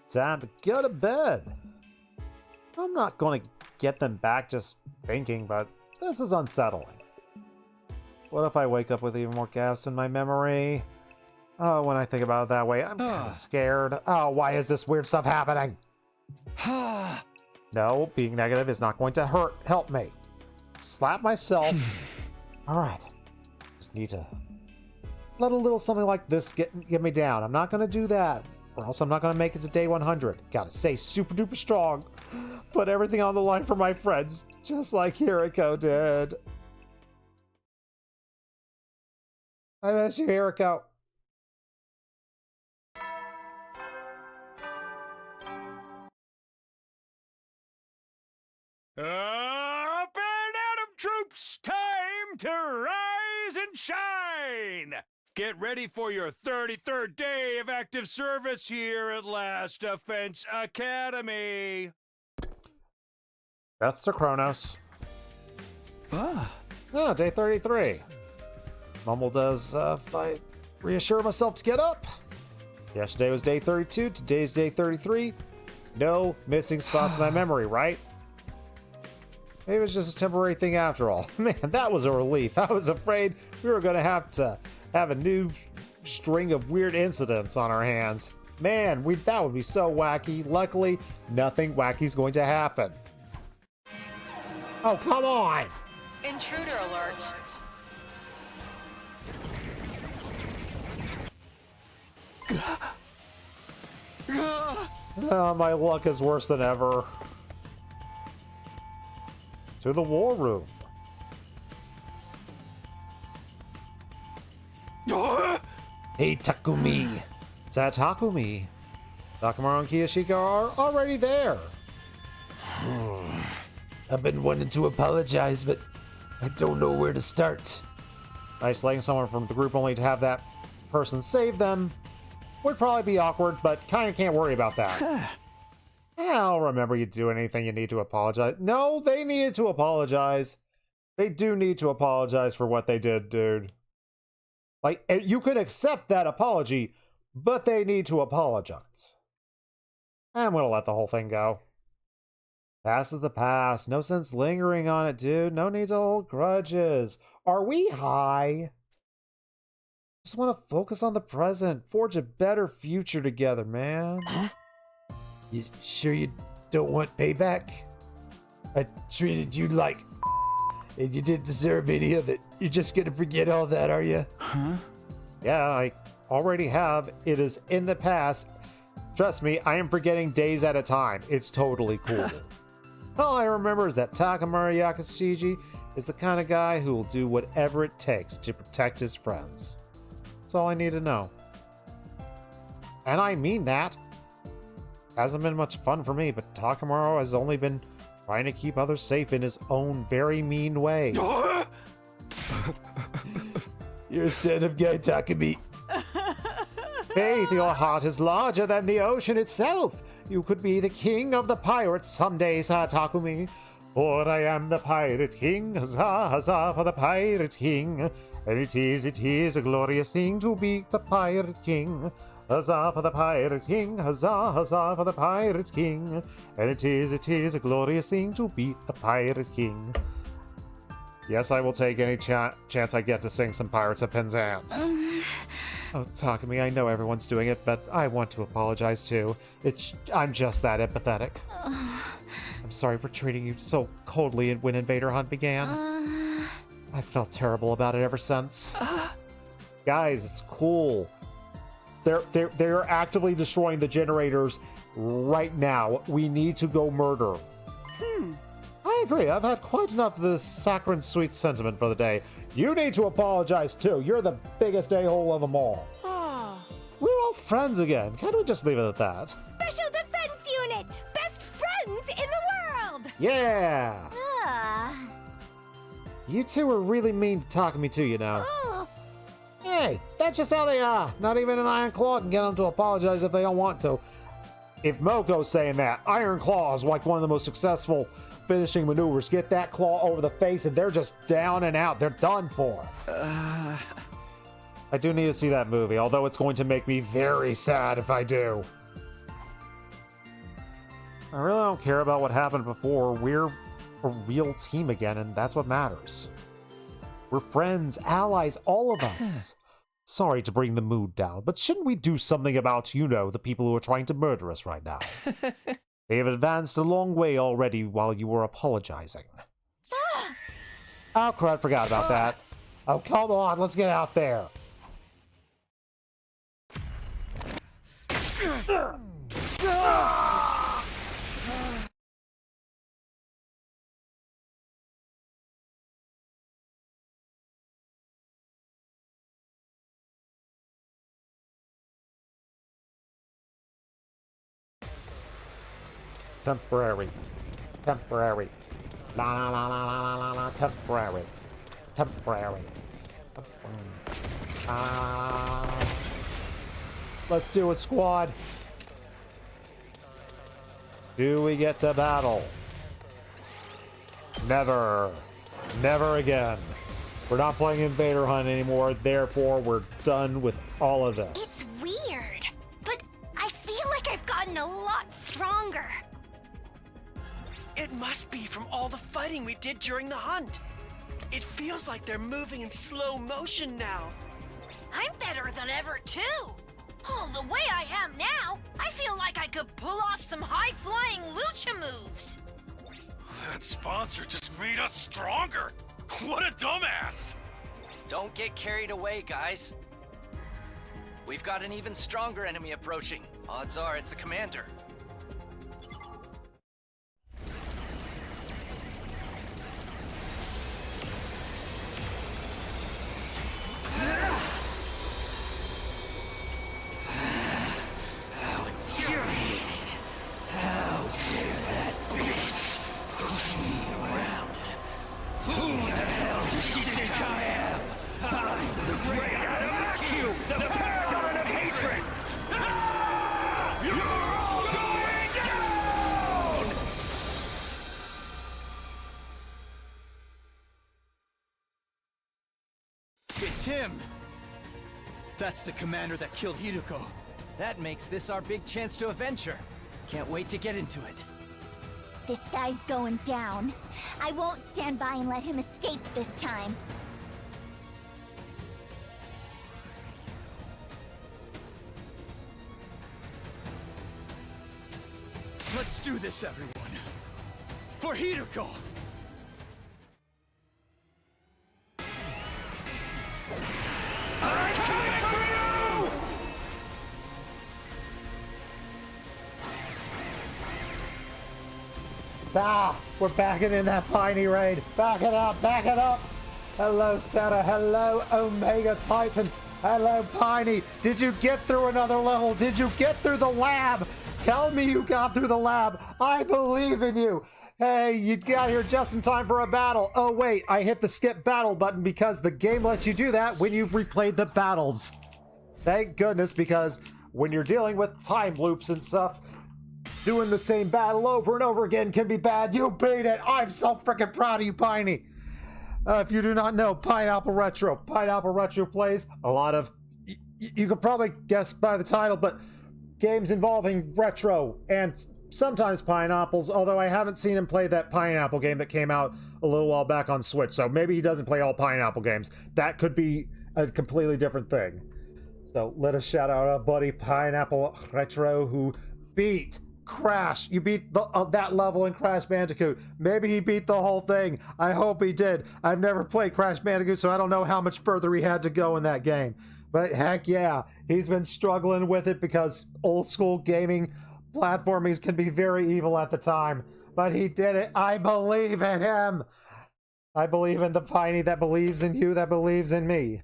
Time to go to bed. I'm not going to get them back just thinking, but This is unsettling. What if I wake up with even more gaps in my memory? Oh, when I think about it that way, I'm kind of scared. Oh, why is this weird stuff happening? No, being negative is not going to help me. Slap myself. Alright. Just need to let a little something like this get me down. I'm not going to do that, or else I'm not going to make it to day 100. Gotta stay super duper strong. Put everything on the line for my friends, just like Hiruko did. I miss you, Hiruko. Up and at 'em, troops! Time to rise and shine! Get ready for your 33rd day of active service here at Last Defense Academy. Death to Kronos. Ah. Oh, day 33. Mumble does, if I reassure myself to get up. Yesterday was day 32, today's day 33. No missing spots in my memory, right? Maybe it was just a temporary thing after all. Man, that was a relief. I was afraid we were going to have a new string of weird incidents on our hands. Man, that would be so wacky. Luckily, nothing wacky's going to happen. Oh, come on! Intruder alert. Oh, my luck is worse than ever. To the war room. Hey, Takumi. It's at Takumi. Takamaru and Kiyashika are already there. I've been wanting to apologize, but I don't know where to start. Isolating someone from the group only to have that person save them would probably be awkward, but kind of can't worry about that. I'll remember you do anything you need to apologize. No, they needed to apologize. They do need to apologize for what they did, dude. Like, you can accept that apology, but they need to apologize. I'm gonna let the whole thing go. Past is the past. No sense lingering on it, dude. No need to hold grudges. Are we high? Just want to focus on the present. Forge a better future together, man. You sure you don't want payback? I treated you like and you didn't deserve any of it. You're just gonna forget all that, are you? Huh? Yeah, I already have. It is in the past. Trust me, I am forgetting days at a time. It's totally cool. All I remember is that Takamaru Yakashiji is the kind of guy who will do whatever it takes to protect his friends. That's all I need to know. And I mean that. Hasn't been much fun for me, but Takamaru has only been trying to keep others safe in his own very mean way. You're a stand-up guy, Takumi. Faith, your heart is larger than the ocean itself. You could be the king of the pirates someday, Sir Takumi. For I am the pirate king, huzzah, huzzah for the pirate king. And it is a glorious thing to be the pirate king. Huzzah for the pirate king, huzzah, huzzah for the pirate king. And it is a glorious thing to be the pirate king. Yes, I will take any chance I get to sing some Pirates of Penzance. Oh, Takumi, I know everyone's doing it, but I want to apologize too. I'm just that empathetic. I'm sorry for treating you so coldly when Invader Hunt began. I felt terrible about it ever since. Guys, it's cool. They're actively destroying the generators right now. We need to go murder. I agree. I've had quite enough of this saccharine sweet sentiment for the day. You need to apologize too. You're the biggest a-hole of them all. We're all friends again. Can't we just leave it at that? Special Defense Unit! Best friends in the world! Yeah! Ah. You two were really mean to Takumi too, you know. Oh. Hey, that's just how they are. Not even an Iron Claw can get them to apologize if they don't want to. If Moko's saying that, Iron Claw is like one of the most successful finishing maneuvers. Get that claw over the face and they're just down and out. They're done for. I do need to see that movie, although it's going to make me very sad if I do. I really don't care about what happened before. We're a real team again, and that's what matters. We're friends, allies, all of us. Sorry to bring the mood down, but shouldn't we do something about, you know, the people who are trying to murder us right now? They have advanced a long way already while you were apologizing. Oh, crud, forgot about that. Oh, come on, let's get out there. Temporary. Temporary. La la la la la la la. Temporary. Temporary. Let's do it, squad. Do we get to battle? Never. Never again. We're not playing Invader Hunt anymore, therefore we're done with all of this. It's weird, but I feel like I've gotten a lot stronger. It must be from all the fighting we did during the hunt. It feels like they're moving in slow motion now. I'm better than ever, too. Oh, the way I am now, I feel like I could pull off some high-flying lucha moves. That sponsor just made us stronger. What a dumbass! Don't get carried away, guys. We've got an even stronger enemy approaching. Odds are it's a commander. How infuriating. How dare that bitch push me around. Who the hell does she think I am? I'm the great Adam, the paragon of hatred! Ah! You're all going down! It's him! That's the commander that killed Hiruko. That makes this our big chance to avenge her. Can't wait to get into it. This guy's going down. I won't stand by and let him escape this time. Let's do this, everyone. For Hiruko! I'm coming for you! Ah, we're backing in that Piney raid. Back it up, back it up. Hello, Seta. Hello, Omega Titan. Hello, Piney. Did you get through another level? Did you get through the lab? Tell me you got through the lab. I believe in you. Hey, you got here just in time for a battle. Oh, wait, I hit the skip battle button because the game lets you do that when you've replayed the battles. Thank goodness, because when you're dealing with time loops and stuff, doing the same battle over and over again can be bad. You beat it. I'm so freaking proud of you, Piney. If you do not know, Pineapple Retro plays a lot of, you could probably guess by the title, but games involving retro and sometimes pineapples, although I haven't seen him play that pineapple game that came out a little while back on Switch, so maybe he doesn't play all pineapple games. That could be a completely different thing. So let us shout out our buddy Pineapple Retro, who beat Crash. You beat that level in Crash Bandicoot. Maybe he beat the whole thing. I hope he did. I've never played Crash Bandicoot, so I don't know how much further he had to go in that game. But heck yeah, he's been struggling with it because old school gaming platformings can be very evil at the time. But he did it. I believe in him. I believe in the Piney that believes in you, that believes in me.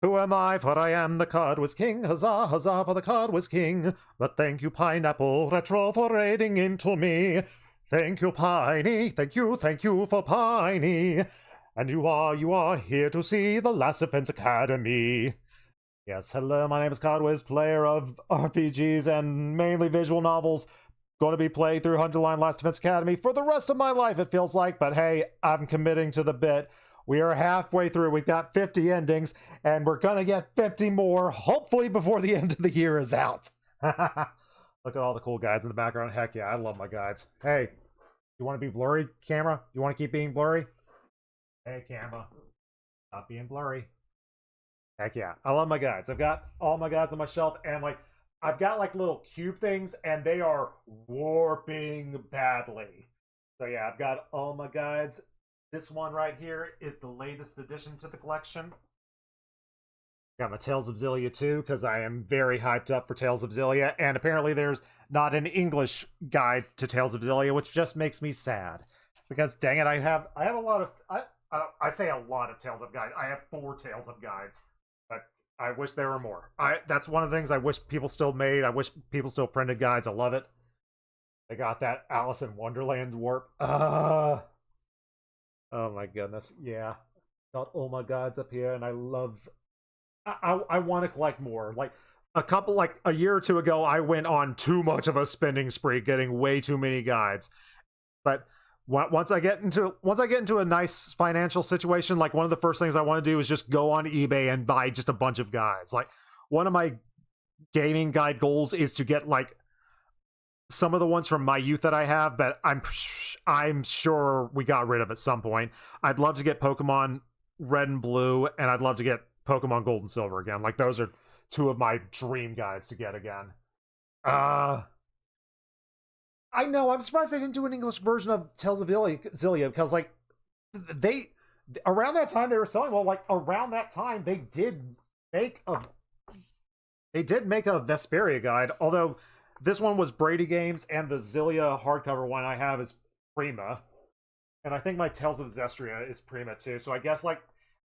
Who am I? For I am the Cardwiz King. Huzzah, huzzah for the Cardwiz King. But thank you, Pineapple Retro, for raiding into me. Thank you, Piney. Thank you for Piney. And you are here to see the Last Defense Academy. Yes, hello, my name is Cardwiz, player of RPGs and mainly visual novels. Going to be playing through 100 Line Last Defense Academy for the rest of my life, it feels like. But hey, I'm committing to the bit. We are halfway through. We've got 50 endings, and we're going to get 50 more, hopefully before the end of the year is out. Look at all the cool guides in the background. Heck yeah, I love my guides. Hey, You want to be blurry, camera? You want to keep being blurry? Hey, camera. Stop being blurry. Heck yeah. I love my guides. I've got all my guides on my shelf, and like I've got like little cube things, and they are warping badly. So yeah, I've got all my guides. This one right here is the latest addition to the collection. Got my Tales of Xillia too, because I am very hyped up for Tales of Xillia, and apparently there's not an English guide to Tales of Xillia, which just makes me sad. Because dang it, I have a lot of I say a lot of Tales of guides. I have 4 Tales of guides, but I wish there were more. That's one of the things I wish people still made. I wish people still printed guides. I love it. They got that Alice in Wonderland warp. Oh my goodness, yeah. Got all my guides up here, and I love. I want to collect more. Like a year or two ago, I went on too much of a spending spree, getting way too many guides. But once I get into a nice financial situation, like one of the first things I want to do is just go on eBay and buy just a bunch of guides. Like one of my gaming guide goals is to get like some of the ones from my youth that I have, but I'm sure we got rid of at some point. I'd love to get Pokemon Red and Blue, and I'd love to get Pokemon Gold and Silver again. Like those are 2 of my dream guides to get again. I know, I'm surprised they didn't do an English version of Tales of Xillia, because like they around that time they were selling well. Like around that time they did make a Vesperia guide, although this one was Brady Games, and the Xillia hardcover one I have is Prima, and I think my Tales of Zestria is Prima too. So I guess like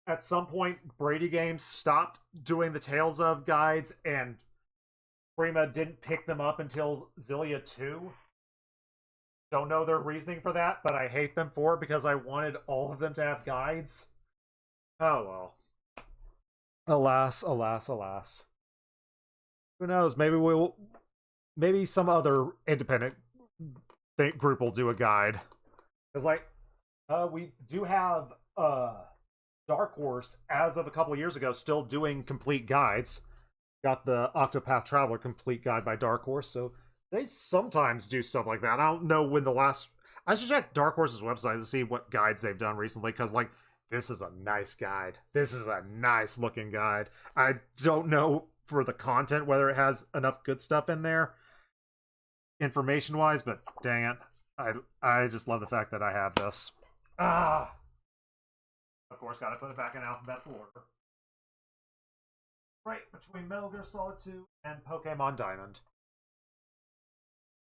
at some point Brady Games stopped doing the Tales of guides, and Prima didn't pick them up until Xillia 2. Don't know their reasoning for that, but I hate them for it because I wanted all of them to have guides. Oh well. Alas, alas, alas. Who knows? Maybe some other independent group will do a guide. Because like, we do have Dark Horse, as of a couple of years ago, still doing complete guides. Got the Octopath Traveler complete guide by Dark Horse, so they sometimes do stuff like that. I don't know when the last. I should check Dark Horse's website to see what guides they've done recently, because like this is a nice guide. This is a nice looking guide. I don't know for the content whether it has enough good stuff in there, information wise, but dang it, I just love the fact that I have this. Of course, gotta put it back in alphabetical order. Right between Metal Gear Solid 2 and Pokemon Diamond.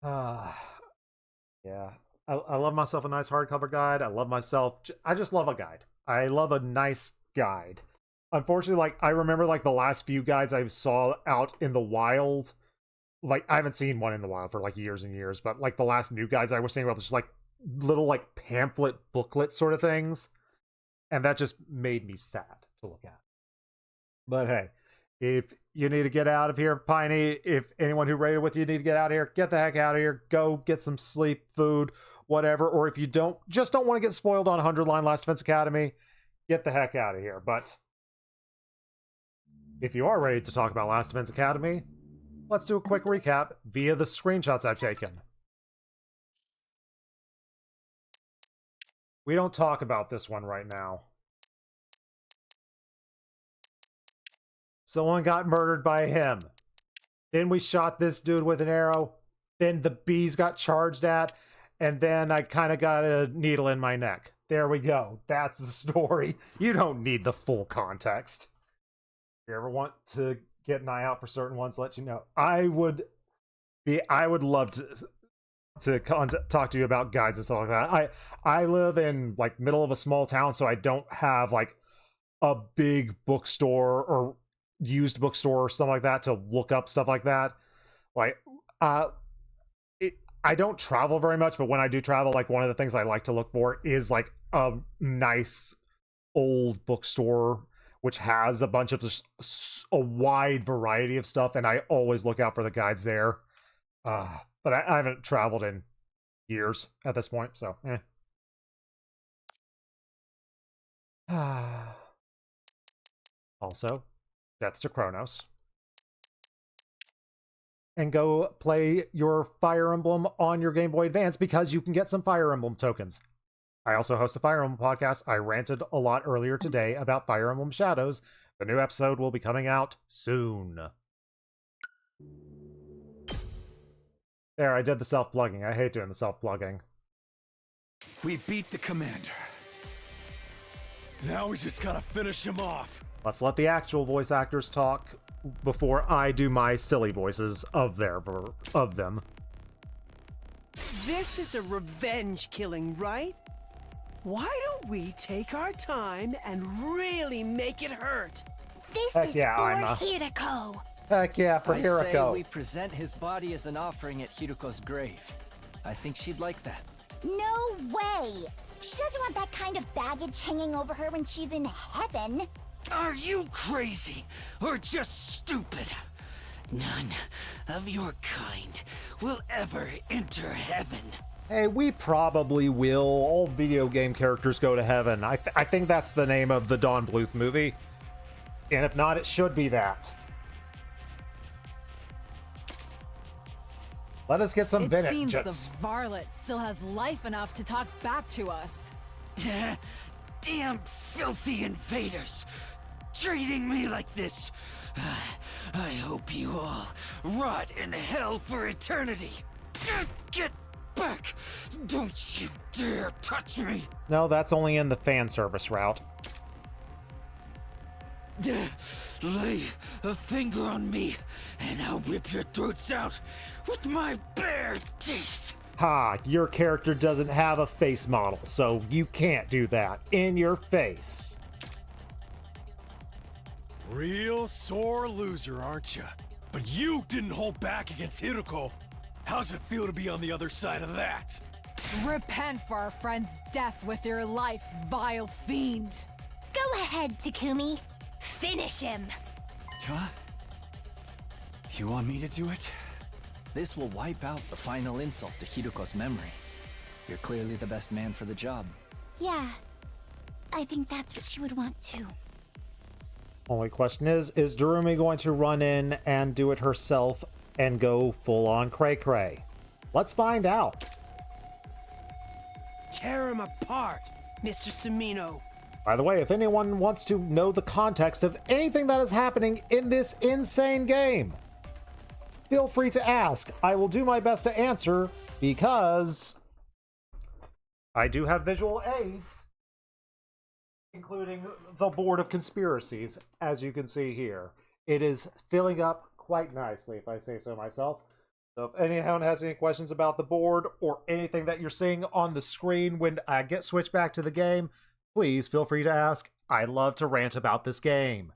Yeah. I love myself a nice hardcover guide. I just love a guide. I love a nice guide. Unfortunately, like, I remember, like, the last few guides I saw out in the wild. Like, I haven't seen one in the wild for, like, years and years, but, like, the last new guides I was seeing were just, like, little, like, pamphlet booklet sort of things. And that just made me sad to look at. But hey, if you need to get out of here, Piney, if anyone who raided with you need to get out of here, get the heck out of here. Go get some sleep, food, whatever. Or if you don't want to get spoiled on 100 Line Last Defense Academy, get the heck out of here. But if you are ready to talk about Last Defense Academy, let's do a quick recap via the screenshots I've taken. We don't talk about this one right now. Someone got murdered by him. Then we shot this dude with an arrow. Then the bees got charged at. And then I kind of got a needle in my neck. There we go. That's the story. You don't need the full context. If you ever want to get an eye out for certain ones, let you know. I would love to talk to you about guides and stuff like that. I live in like middle of a small town, so I don't have like a big bookstore or used bookstore or something like that to look up stuff like that. Like I don't travel very much, but when I do travel, like one of the things I like to look for is like a nice old bookstore which has a bunch of just a wide variety of stuff, and I always look out for the guides there. But I haven't traveled in years at this point, so Also, Death to Kronos. and go play your Fire Emblem on your Game Boy Advance because you can get some Fire Emblem tokens. I also host a Fire Emblem podcast. I ranted a lot earlier today about Fire Emblem Shadows. The new episode will be coming out soon. There, I did the self-plugging. I hate doing the self-plugging. We beat the commander. Now we just gotta finish him off. Let's let the actual voice actors talk before I do my silly voices of them. This is a revenge killing, right? Why don't we take our time and really make it hurt? This Heck is yeah, for Ima. Hiruko. Heck yeah, for I say Hiruko. we present his body as an offering at Hiruko's grave. I think she'd like that. No way! She doesn't want that kind of baggage hanging over her when she's in heaven. Are you crazy or just stupid? None of your kind will ever enter heaven. Hey, we probably will. All video game characters go to heaven. I think that's the name of the Don Bluth movie. And if not, it should be that. Let us get some It vengeance. seems the varlet still has life enough to talk back to us. Damn filthy invaders! Treating me like this. I hope you all rot in hell for eternity. Get back! Don't you dare touch me! No, that's only in the fan service route. Lay a finger on me, and I'll rip your throats out with my bare teeth. Ha, your character doesn't have a face model, so you can't do that. In your face. Real sore loser, aren't you? But you didn't hold back against Hiruko. How's it feel to be on the other side of that? Repent for our friend's death with your life, vile fiend. Go ahead, Takumi. Finish him. Huh? You want me to do it? This will wipe out the final insult to Hiruko's memory. You're clearly the best man for the job. Yeah, I think that's what she would want too. Only question is Darumi going to run in and do it herself and go full on cray-cray? Let's find out. Tear him apart, Mr. Samino. By the way, if anyone wants to know the context of anything that is happening in this insane game, feel free to ask. I will do my best to answer because I do have visual aids, including the Board of Conspiracies, as you can see here. It is filling up quite nicely, if I say so myself. So if anyone has any questions about the board or anything that you're seeing on the screen when I get switched back to the game, please feel free to ask. I love to rant about this game.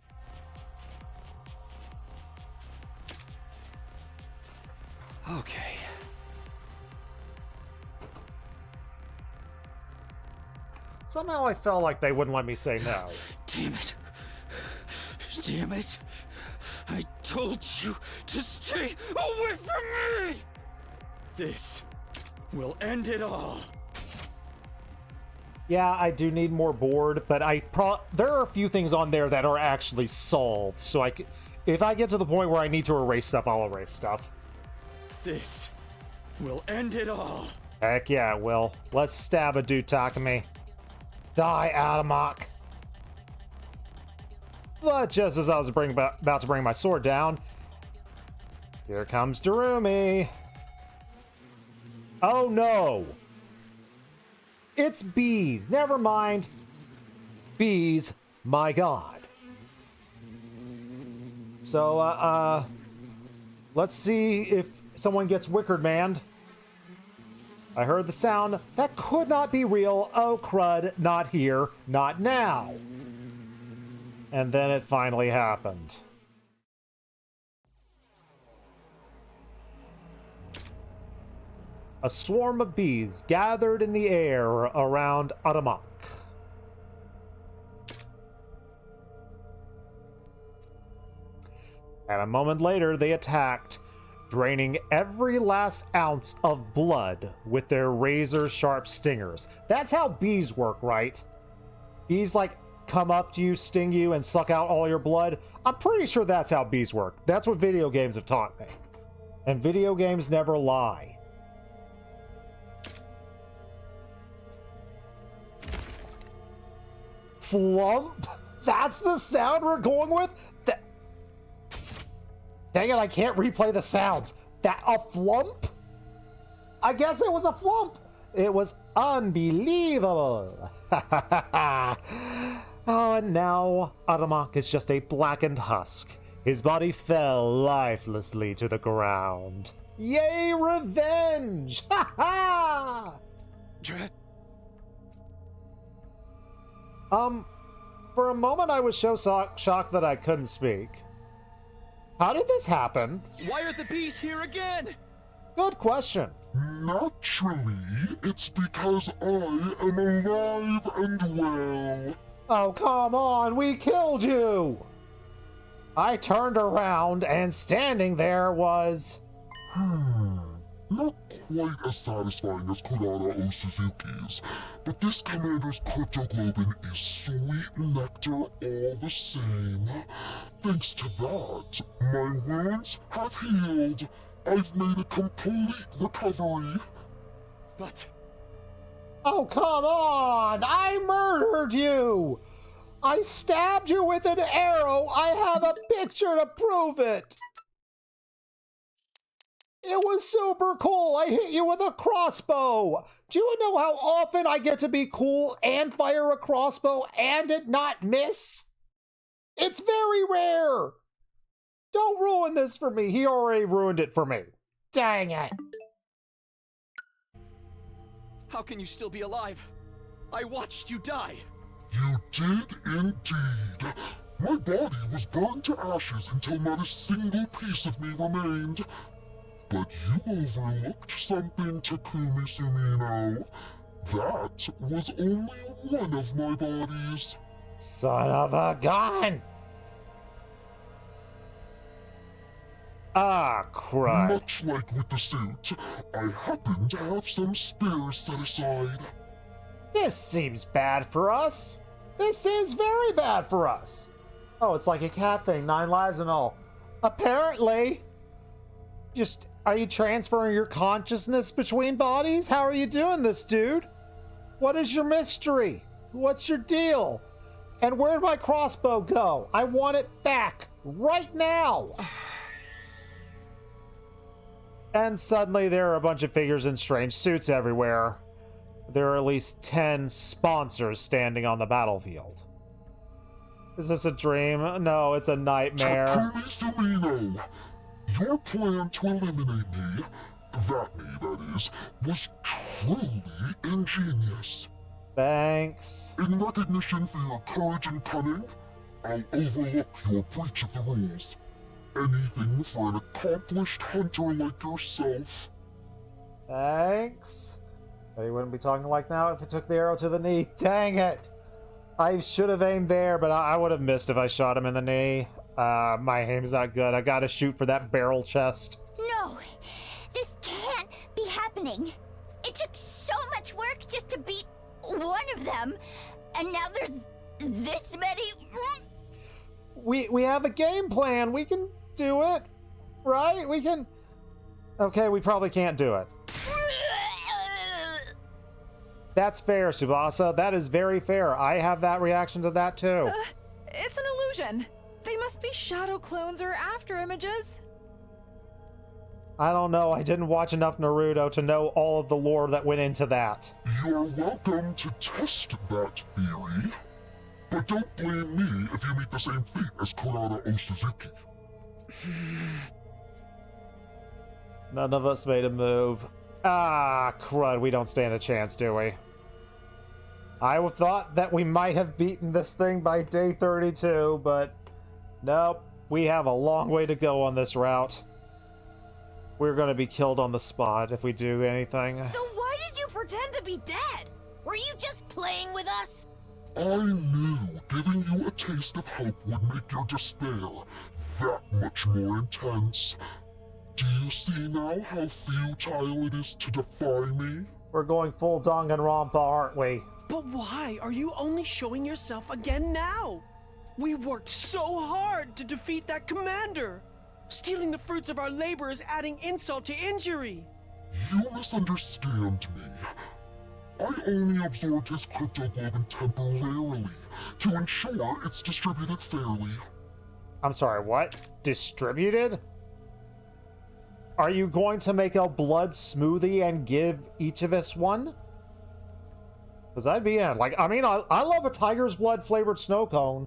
Okay. Somehow I felt like they wouldn't let me say no. Damn it. Damn it. I told you to stay away from me! This will end it all. Yeah, I do need more board, but there are a few things on there that are actually solved. So if I get to the point where I need to erase stuff, I'll erase stuff. This will end it all. Heck yeah, it will. Let's stab a dude, Takumi. Die, Adamok. But just as I was about to bring my sword down, here comes Darumi. Oh no! It's bees. Never mind. Bees, my god. So, let's see if someone gets Wickered Man. I heard the sound. That could not be real. Oh, crud. Not here. Not now. And then it finally happened. A swarm of bees gathered in the air around Aramak. And a moment later, they attacked, draining every last ounce of blood with their razor-sharp stingers. That's how bees work, right? Bees, like, come up to you, sting you, and suck out all your blood. I'm pretty sure that's how bees work. That's what video games have taught me. And video games never lie. Flump? That's the sound we're going with? Dang it, I can't replay the sounds. A flump? I guess it was a flump. It was unbelievable. Oh, and now Aramak is just a blackened husk. His body fell lifelessly to the ground. Yay, revenge! Ha ha! For a moment I was so shocked that I couldn't speak. How did this happen? Why are the bees here again? Good question. Naturally, it's because I am alive and well. Oh, come on, we killed you! I turned around and standing there was... Not quite as satisfying as Kurara O Suzuki's, but this commander's cryptoglobin is sweet nectar all the same. Thanks to that, my wounds have healed. I've made a complete recovery. But... Oh, come on! I murdered you! I stabbed you with an arrow! I have a picture to prove it! It was super cool! I hit you with a crossbow! Do you know how often I get to be cool and fire a crossbow and it not miss? It's very rare! Don't ruin this for me. He already ruined it for me. Dang it. How can you still be alive? I watched you die. You did indeed. My body was burned to ashes until not a single piece of me remained. But you overlooked something, Takumi Sumino. That was only one of my bodies. Son of a gun! Ah, crud. Much like with the suit, I happen to have some spares set aside. This seems bad for us. This seems very bad for us. Oh, it's like a cat thing, 9 lives and all. Apparently. Just, are you transferring your consciousness between bodies? How are you doing this, dude? What is your mystery? What's your deal? And where'd my crossbow go? I want it back right now. And suddenly there are a bunch of figures in strange suits everywhere. There are at least 10 sponsors standing on the battlefield. Is this a dream? No, it's a nightmare. Takumi Sumino, your plan to eliminate me, that is, was truly ingenious. Thanks. In recognition for your courage and cunning, I'll overlook your breach of the rules. Anything for an accomplished hunter like yourself. Thanks. But he wouldn't be talking like now if he took the arrow to the knee. Dang it! I should have aimed there, but I would have missed if I shot him in the knee. My aim's not good. I gotta shoot for that barrel chest. No, this can't be happening. It took so much work just to beat one of them, and now there's this many. We have a game plan. We can do it, right? We can. Okay, we probably can't do it. That's fair, Tsubasa. That is very fair. I have that reaction to that too. It's an illusion. They must be shadow clones or after images. I don't know. I didn't watch enough Naruto to know all of the lore that went into that. You're welcome to test that theory, but don't blame me if you meet the same fate as Kurara O Suzuki. None of us made a move. Ah, crud. We don't stand a chance, do we? I thought that we might have beaten this thing by day 32, but nope. We have a long way to go on this route. We're going to be killed on the spot if we do anything. So why did you pretend to be dead? Were you just playing with us? I knew giving you a taste of hope would make your despair that much more intense. Do you see now how futile it is to defy me? We're going full Danganronpa, aren't we? But why are you only showing yourself again now? We worked so hard to defeat that commander. Stealing the fruits of our labor is adding insult to injury. You misunderstand me. I only absorbed his cryptoglobin temporarily to ensure it's distributed fairly. I'm sorry, what? Distributed? Are you going to make a blood smoothie and give each of us one? Because I'd be in. Like, I mean, I love a tiger's blood flavored snow cone.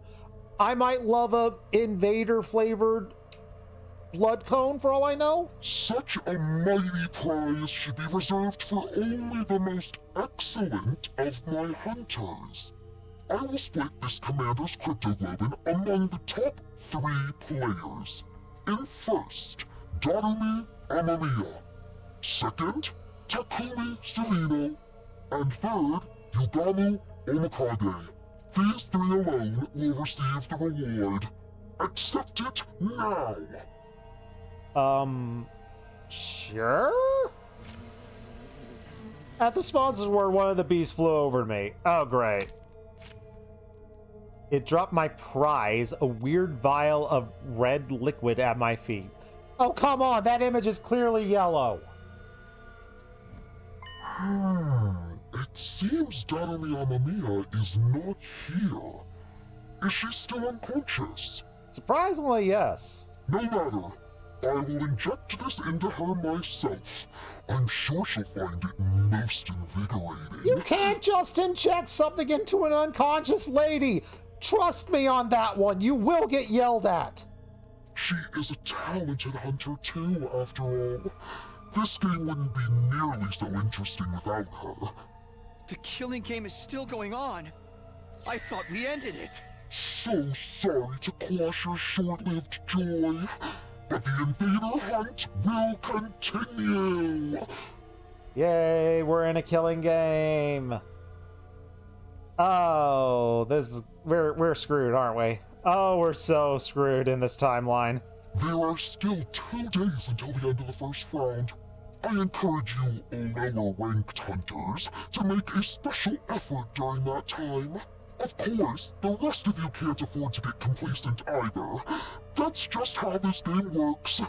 I might love a invader flavored blood cone for all I know. Such a mighty prize should be reserved for only the most excellent of my hunters. I will split this commander's cryptoglobin among the top 3 players. In first, Darumi Amamiya. Second, Takumi Sumino. And third, Yugamu Omikage. These 3 alone will receive the reward. Accept it now! Sure? At the sponsors where one of the bees flew over me. Oh, great. It dropped my prize, a weird vial of red liquid at my feet. Oh, come on, that image is clearly yellow. It seems Darumi Amamiya is not here. Is she still unconscious? Surprisingly, yes. No matter. I will inject this into her myself. I'm sure she'll find it most invigorating. You can't just inject something into an unconscious lady. Trust me on that one. You will get yelled at. She is a talented hunter too, after all. This game wouldn't be nearly so interesting without her. The killing game is still going on. I thought we ended it. So sorry to quash your short-lived joy, but the invader hunt will continue. Yay, we're in a killing game. Oh, we're screwed, aren't we? Oh, we're so screwed in this timeline. There are still 2 days until the end of the first round. I encourage you lower-ranked hunters to make a special effort during that time. Of course, the rest of you can't afford to get complacent either. That's just how this game works.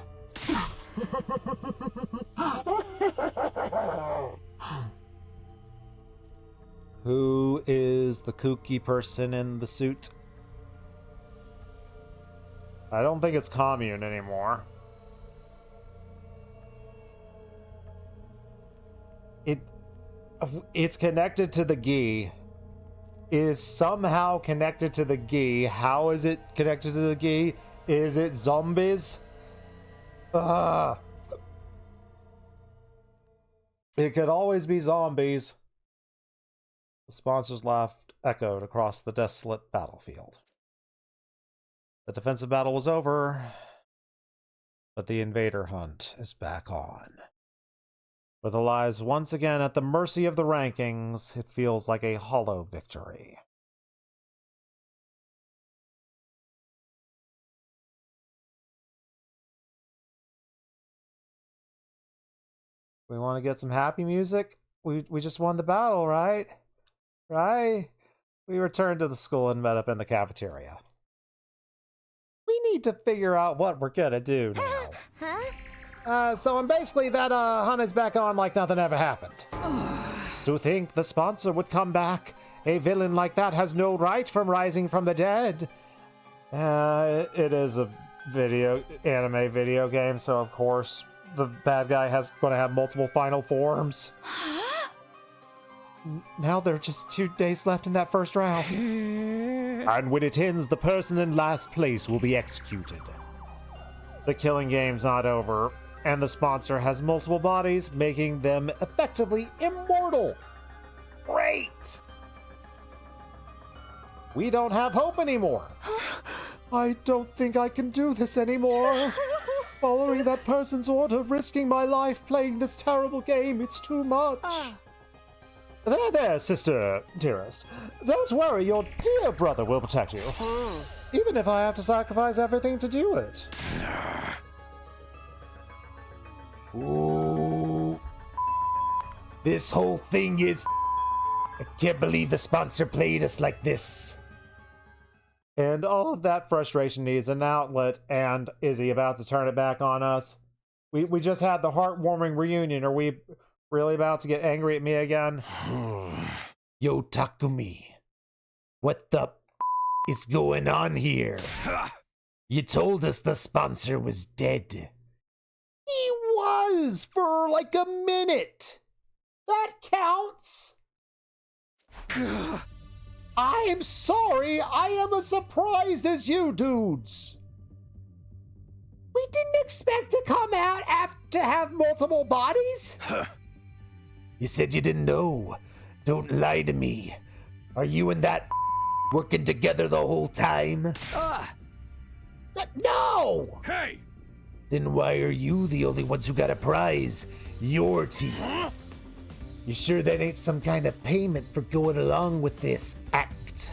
Who is the kooky person in the suit? I don't think it's Commune anymore. It's connected to the gi. Is somehow connected to the gi. How is it connected to the gi? Is it zombies? It could always be zombies. The sponsor's laugh echoed across the desolate battlefield. The defensive battle was over, but the invader hunt is back on. With the lives once again at the mercy of the rankings, it feels like a hollow victory. We want to get some happy music? We just won the battle, right? Right? We returned to the school and met up in the cafeteria. We need to figure out what we're gonna do now. So basically that hunt is back on like nothing ever happened. To think the sponsor would come back. A villain like that has no right from rising from the dead. It is a anime video game, so of course the bad guy going to have multiple final forms. Now there are just 2 days left in that first round. And when it ends, the person in last place will be executed. The killing game's not over, and the sponsor has multiple bodies, making them effectively immortal. Great! We don't have hope anymore. I don't think I can do this anymore. Following that person's order, risking my life playing this terrible game, it's too much. There, sister, dearest. Don't worry, your dear brother will protect you. Even if I have to sacrifice everything to do it. Ooh. This whole thing is... I can't believe the sponsor played us like this. And all of that frustration needs an outlet, and is he about to turn it back on us? We just had the heartwarming reunion. Are we really about to get angry at me again? Yo, Takumi. What the is going on here? You told us the sponsor was dead. He was for like a minute. That counts. I am sorry. I am as surprised as you dudes. We didn't expect to come out to have multiple bodies. You said you didn't know. Don't lie to me. Are you and that working together the whole time? No! Hey! Then why are you the only ones who got a prize? Your team. You sure that ain't some kind of payment for going along with this act?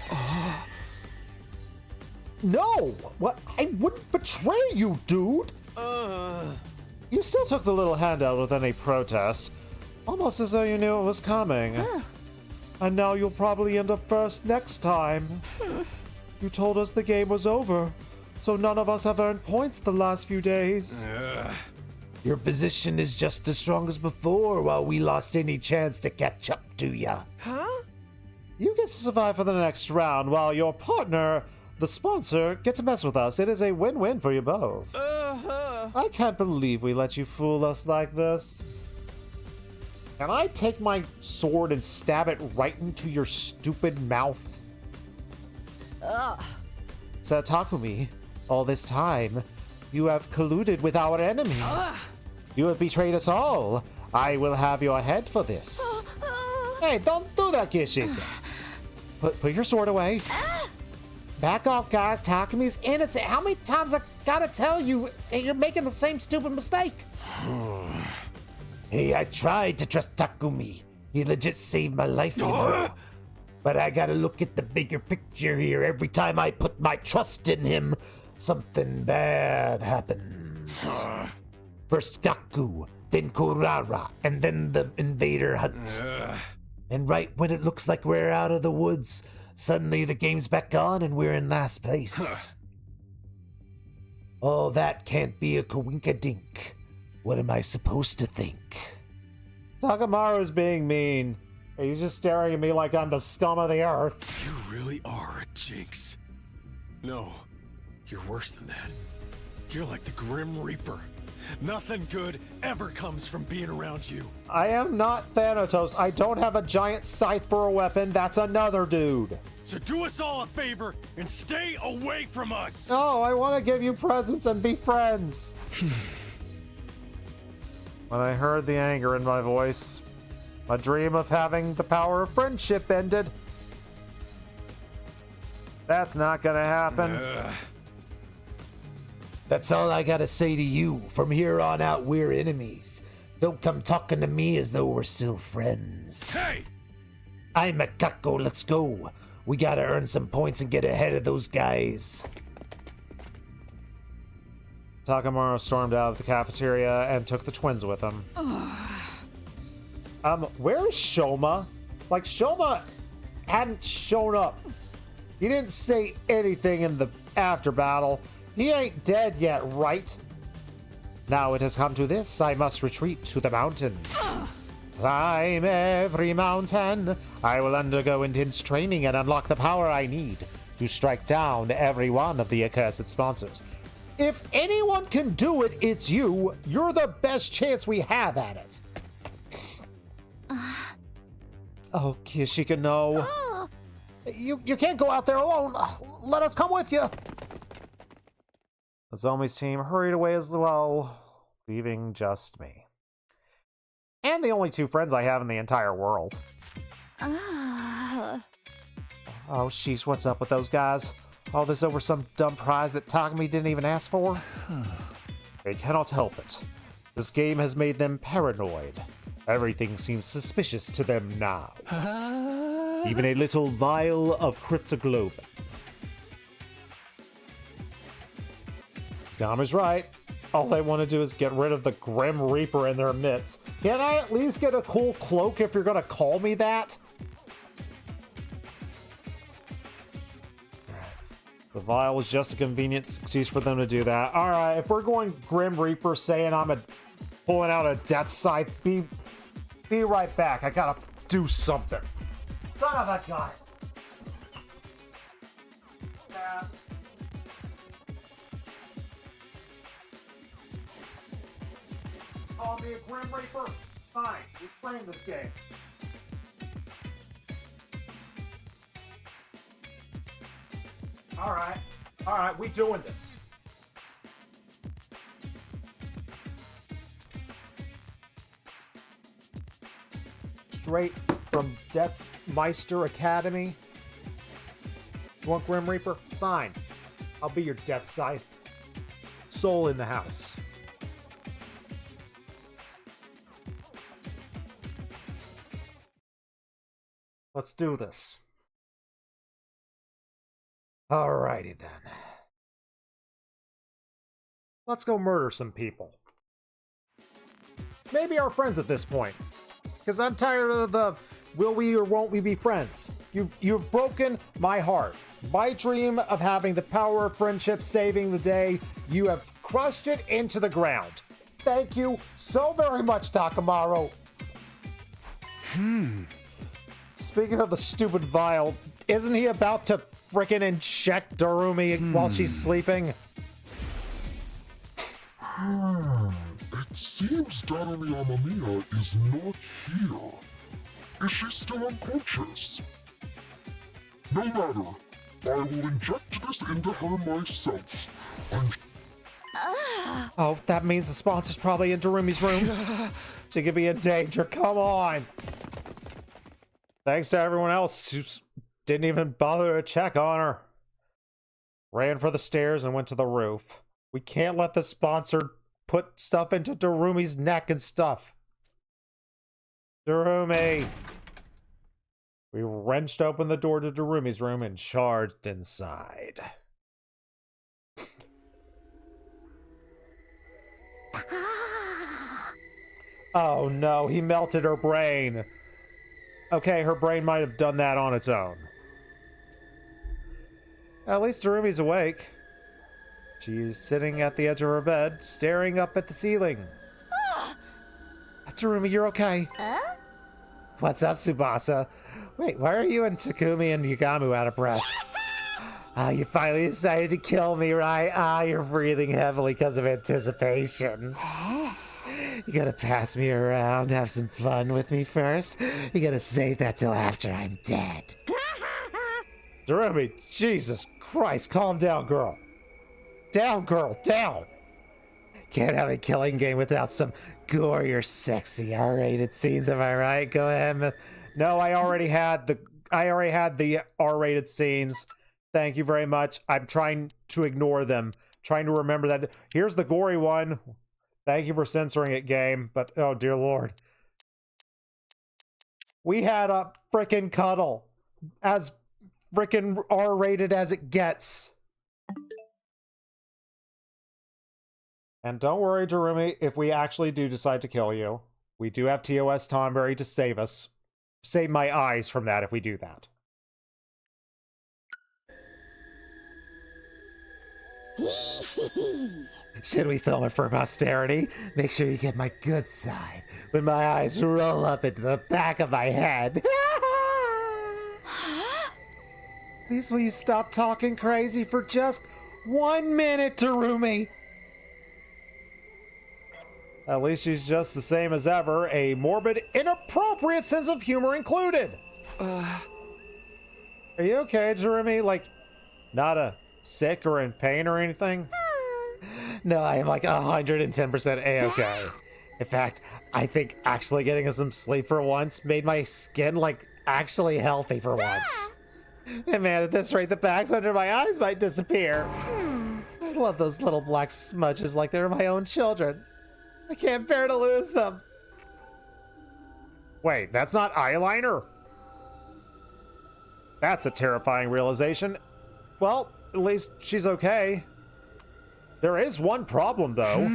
No! What? I wouldn't betray you, dude! You still took the little handout with any protest. Almost as though you knew it was coming. And now you'll probably end up first next time. You told us the game was over, so none of us have earned points the last few days. Your position is just as strong as before while we lost any chance to catch up to ya. You get to survive for the next round while your partner, the sponsor, get to mess with us. It is a win-win for you both. I can't believe we let you fool us like this. Can I take my sword and stab it right into your stupid mouth? So, Takumi, all this time, you have colluded with our enemy. You have betrayed us all. I will have your head for this. Hey, don't do that, Kishika. Put your sword away. Back off, guys. Takumi's innocent. How many times I gotta tell you you're making the same stupid mistake? Hey, I tried to trust Takumi. He legit saved my life, you know. But I gotta look at the bigger picture here. Every time I put my trust in him, something bad happens. First Gaku, then Kurara, and then the invader hunt. And right when it looks like we're out of the woods, suddenly the game's back on and we're in last place. All that can't be a coinkadink. What am I supposed to think? Takamaru's being mean. He's just staring at me like I'm the scum of the earth. You really are a jinx. No, you're worse than that. You're like the Grim Reaper. Nothing good ever comes from being around you. I am not Thanatos. I don't have a giant scythe for a weapon. That's another dude. So do us all a favor and stay away from us. No, I want to give you presents and be friends. When I heard the anger in my voice, my dream of having the power of friendship ended. That's not gonna happen. That's all I gotta say to you. From here on out, we're enemies. Don't come talking to me as though we're still friends. Hey! I'm a Kako, let's go. We gotta earn some points and get ahead of those guys. Takamaru stormed out of the cafeteria and took the twins with him. Where's Shoma? Like, Shoma hadn't shown up. He didn't say anything in the after battle. He ain't dead yet, right? Now it has come to this, I must retreat to the mountains. Climb every mountain. I will undergo intense training and unlock the power I need to strike down every one of the accursed sponsors. If anyone can do it, it's you. You're the best chance we have at it. Oh, Kishika, no. You can't go out there alone. Let us come with you. Nozomi's team hurried away as well, leaving just me. And the only two friends I have in the entire world. Oh, sheesh, what's up with those guys? All this over some dumb prize that Takumi didn't even ask for? They cannot help it. This game has made them paranoid. Everything seems suspicious to them now. Even a little vial of cryptoglobin. Gama's right. All they want to do is get rid of the Grim Reaper in their midst. Can I at least get a cool cloak if you're going to call me that? The vial was just a convenient excuse for them to do that. Alright, if we're going Grim Reaper saying I'm pulling out a death scythe, be right back. I gotta do something. Son of a gun! Call me a Grim Reaper? Fine, we frame this game. Alright, we doing this. Straight from Death Meister Academy. You want Grim Reaper? Fine. I'll be your Death Scythe. Soul in the house. Let's do this. Alrighty then. Let's go murder some people. Maybe our friends at this point. Because I'm tired of the will we or won't we be friends. You've broken my heart. My dream of having the power of friendship saving the day, you have crushed it into the ground. Thank you so very much, Takamaru. Speaking of the stupid vial, isn't he about to frickin' inject Darumi while she's sleeping? It seems Darumi Amamiya is not here. Is she still unconscious? No matter. I will inject this into her myself. Oh, that means the sponsor's probably in Darumi's room. She could be in danger. Come on. Thanks to everyone else who didn't even bother to check on her. Ran for the stairs and went to the roof. We can't let the sponsor put stuff into Darumi's neck and stuff. Darumi! We wrenched open the door to Darumi's room and charged inside. Oh no, he melted her brain. Okay, her brain might have done that on its own. At least Darumi's awake. She's sitting at the edge of her bed, staring up at the ceiling. Darumi, you're okay. What's up, Tsubasa? Wait, why are you and Takumi and Yugamu out of breath? You finally decided to kill me, right? You're breathing heavily because of anticipation. You gotta pass me around, have some fun with me first. You gotta save that till after I'm dead. Darumi, Jesus Christ, calm down, girl. Down, girl, down. Can't have a killing game without some gore or sexy R-rated scenes, am I right? Go ahead. No, I already had the R-rated scenes. Thank you very much. I'm trying to ignore them. Trying to remember that. Here's the gory one. Thank you for censoring it, game. But, oh, dear Lord. We had a frickin' cuddle. As frickin' R-rated as it gets. And don't worry, Darumi, if we actually do decide to kill you, we do have TOS Tonberry to save us. Save my eyes from that if we do that. Should we film it for posterity? Make sure you get my good side when my eyes roll up into the back of my head. Please, will you stop talking crazy for just 1 minute, Darumi? At least she's just the same as ever, a morbid, inappropriate sense of humor included. Are you okay, Darumi? Like, not sick or in pain or anything? No, I am like 110% A-okay. In fact, I think actually getting some sleep for once made my skin, like, actually healthy for once. And man, at this rate, the bags under my eyes might disappear. I love those little black smudges like they're my own children. I can't bear to lose them. Wait, that's not eyeliner? That's a terrifying realization. Well, at least she's okay. There is one problem, though.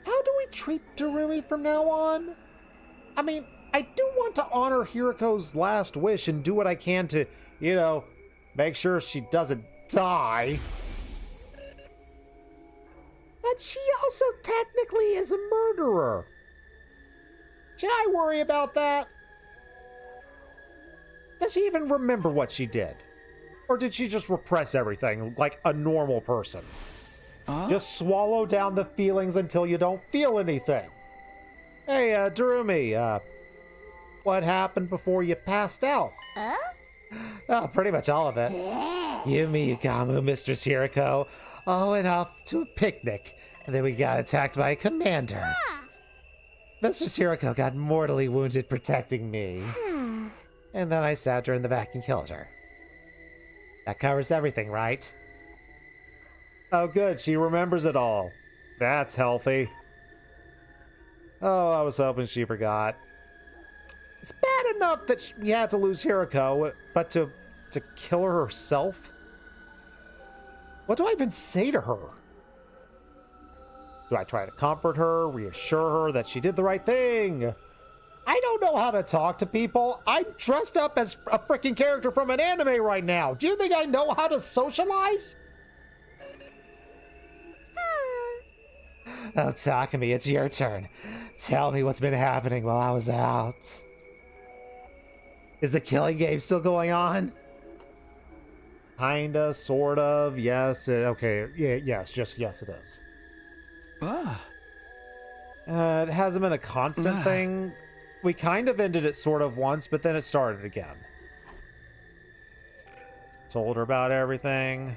How do we treat Darumi from now on? I mean, I do want to honor Hiruko's last wish and do what I can to, you know, make sure she doesn't die. But she also technically is a murderer. Should I worry about that? Does she even remember what she did? Or did she just repress everything like a normal person? Just swallow down the feelings until you don't feel anything. Hey, Darumi, what happened before you passed out? Oh, pretty much all of it. Yumi Yugamu, Mistress Hiruko, all went off to a picnic, and then we got attacked by a commander. Mistress Hiruko got mortally wounded protecting me. And then I stabbed her in the back and killed her. That covers everything, right? Oh, good. She remembers it all. That's healthy. Oh, I was hoping she forgot. It's bad enough that we had to lose Hiruko, but to kill her herself? What do I even say to her? Do I try to comfort her, reassure her that she did the right thing? I don't know how to talk to people. I'm dressed up as a freaking character from an anime right now. Do you think I know how to socialize? Oh, Takumi, it's your turn. Tell me what's been happening while I was out. Is the killing game still going on? Kinda, sort of, yes. Okay, yeah, yes, just yes, it is. It hasn't been a constant thing. We kind of ended it sort of once, but then it started again. Told her about everything.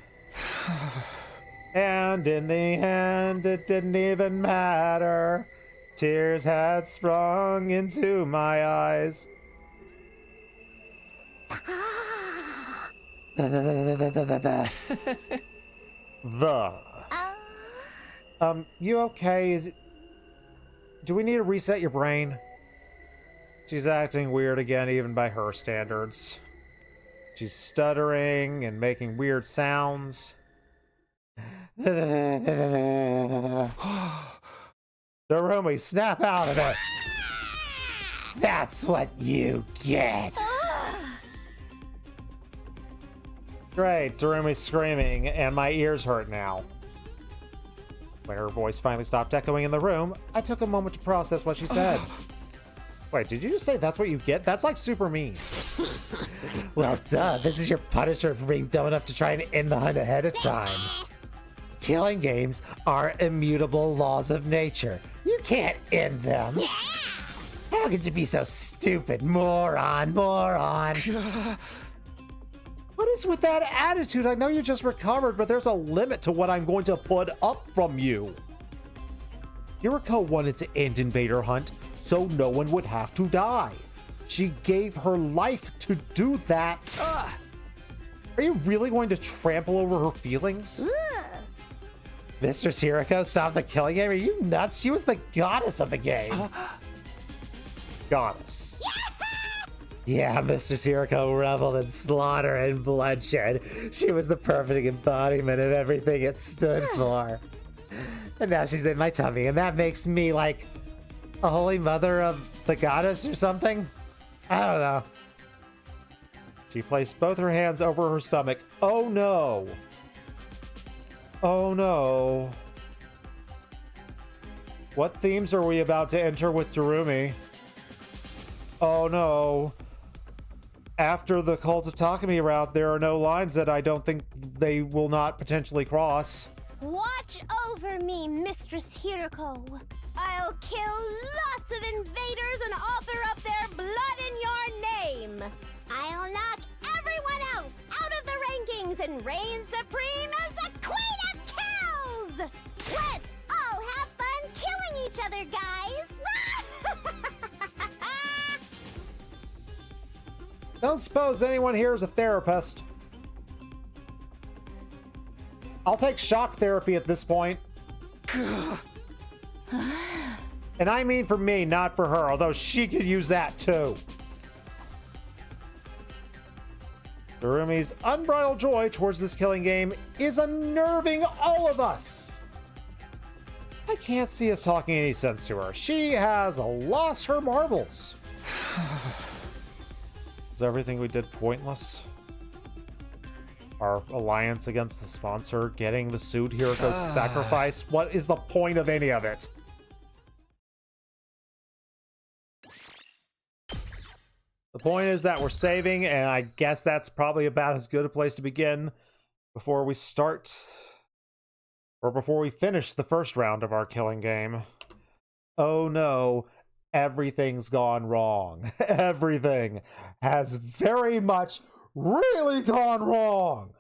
And in the end, it didn't even matter. Tears had sprung into my eyes. You okay? Do we need to reset your brain? She's acting weird again, even by her standards. She's stuttering and making weird sounds. Darumi, snap out of it! That's what you get! Great, Darumi's screaming, and my ears hurt now. When her voice finally stopped echoing in the room, I took a moment to process what she said. Wait, did you just say that's what you get? That's like super mean. Well, duh, this is your punishment for being dumb enough to try and end the hunt ahead of time. Killing games are immutable laws of nature. You can't end them. How could you be so stupid? Moron, moron. What is with that attitude? I know you just recovered, but there's a limit to what I'm going to put up from you. Hiruko wanted to end Invader Hunt so no one would have to die. She gave her life to do that. Are you really going to trample over her feelings? Mistress Hiruko, stop the killing game? Are you nuts? She was the goddess of the game. Goddess. Yeah, Mistress Hiruko reveled in slaughter and bloodshed. She was the perfect embodiment of everything it stood for. And now she's in my tummy, and that makes me like a holy mother of the goddess or something? I don't know. She placed both her hands over her stomach. Oh no. Oh no. What themes are we about to enter with Darumi? Oh no. After the Cult of Takumi route, there are no lines that I don't think they will not potentially cross. Watch over me, Mistress Hiruko. I'll kill lots of invaders and offer up their blood in your name. I'll knock everyone else out of the rankings and reign supreme as the Queen of Kills! Let's all have fun killing each other, guys! Don't suppose anyone here is a therapist. I'll take shock therapy at this point. And I mean for me, not for her, although she could use that too. Darumi's unbridled joy towards this killing game is unnerving all of us. I can't see us talking any sense to her. She has lost her marbles. Is everything we did pointless? Our alliance against the sponsor, getting the suit, Hiruko's sacrifice. What is the point of any of it? The point is that we're saving, and I guess that's probably about as good a place to begin before we start, or before we finish the first round of our killing game. Oh no, everything's gone wrong. Everything has very much really gone wrong.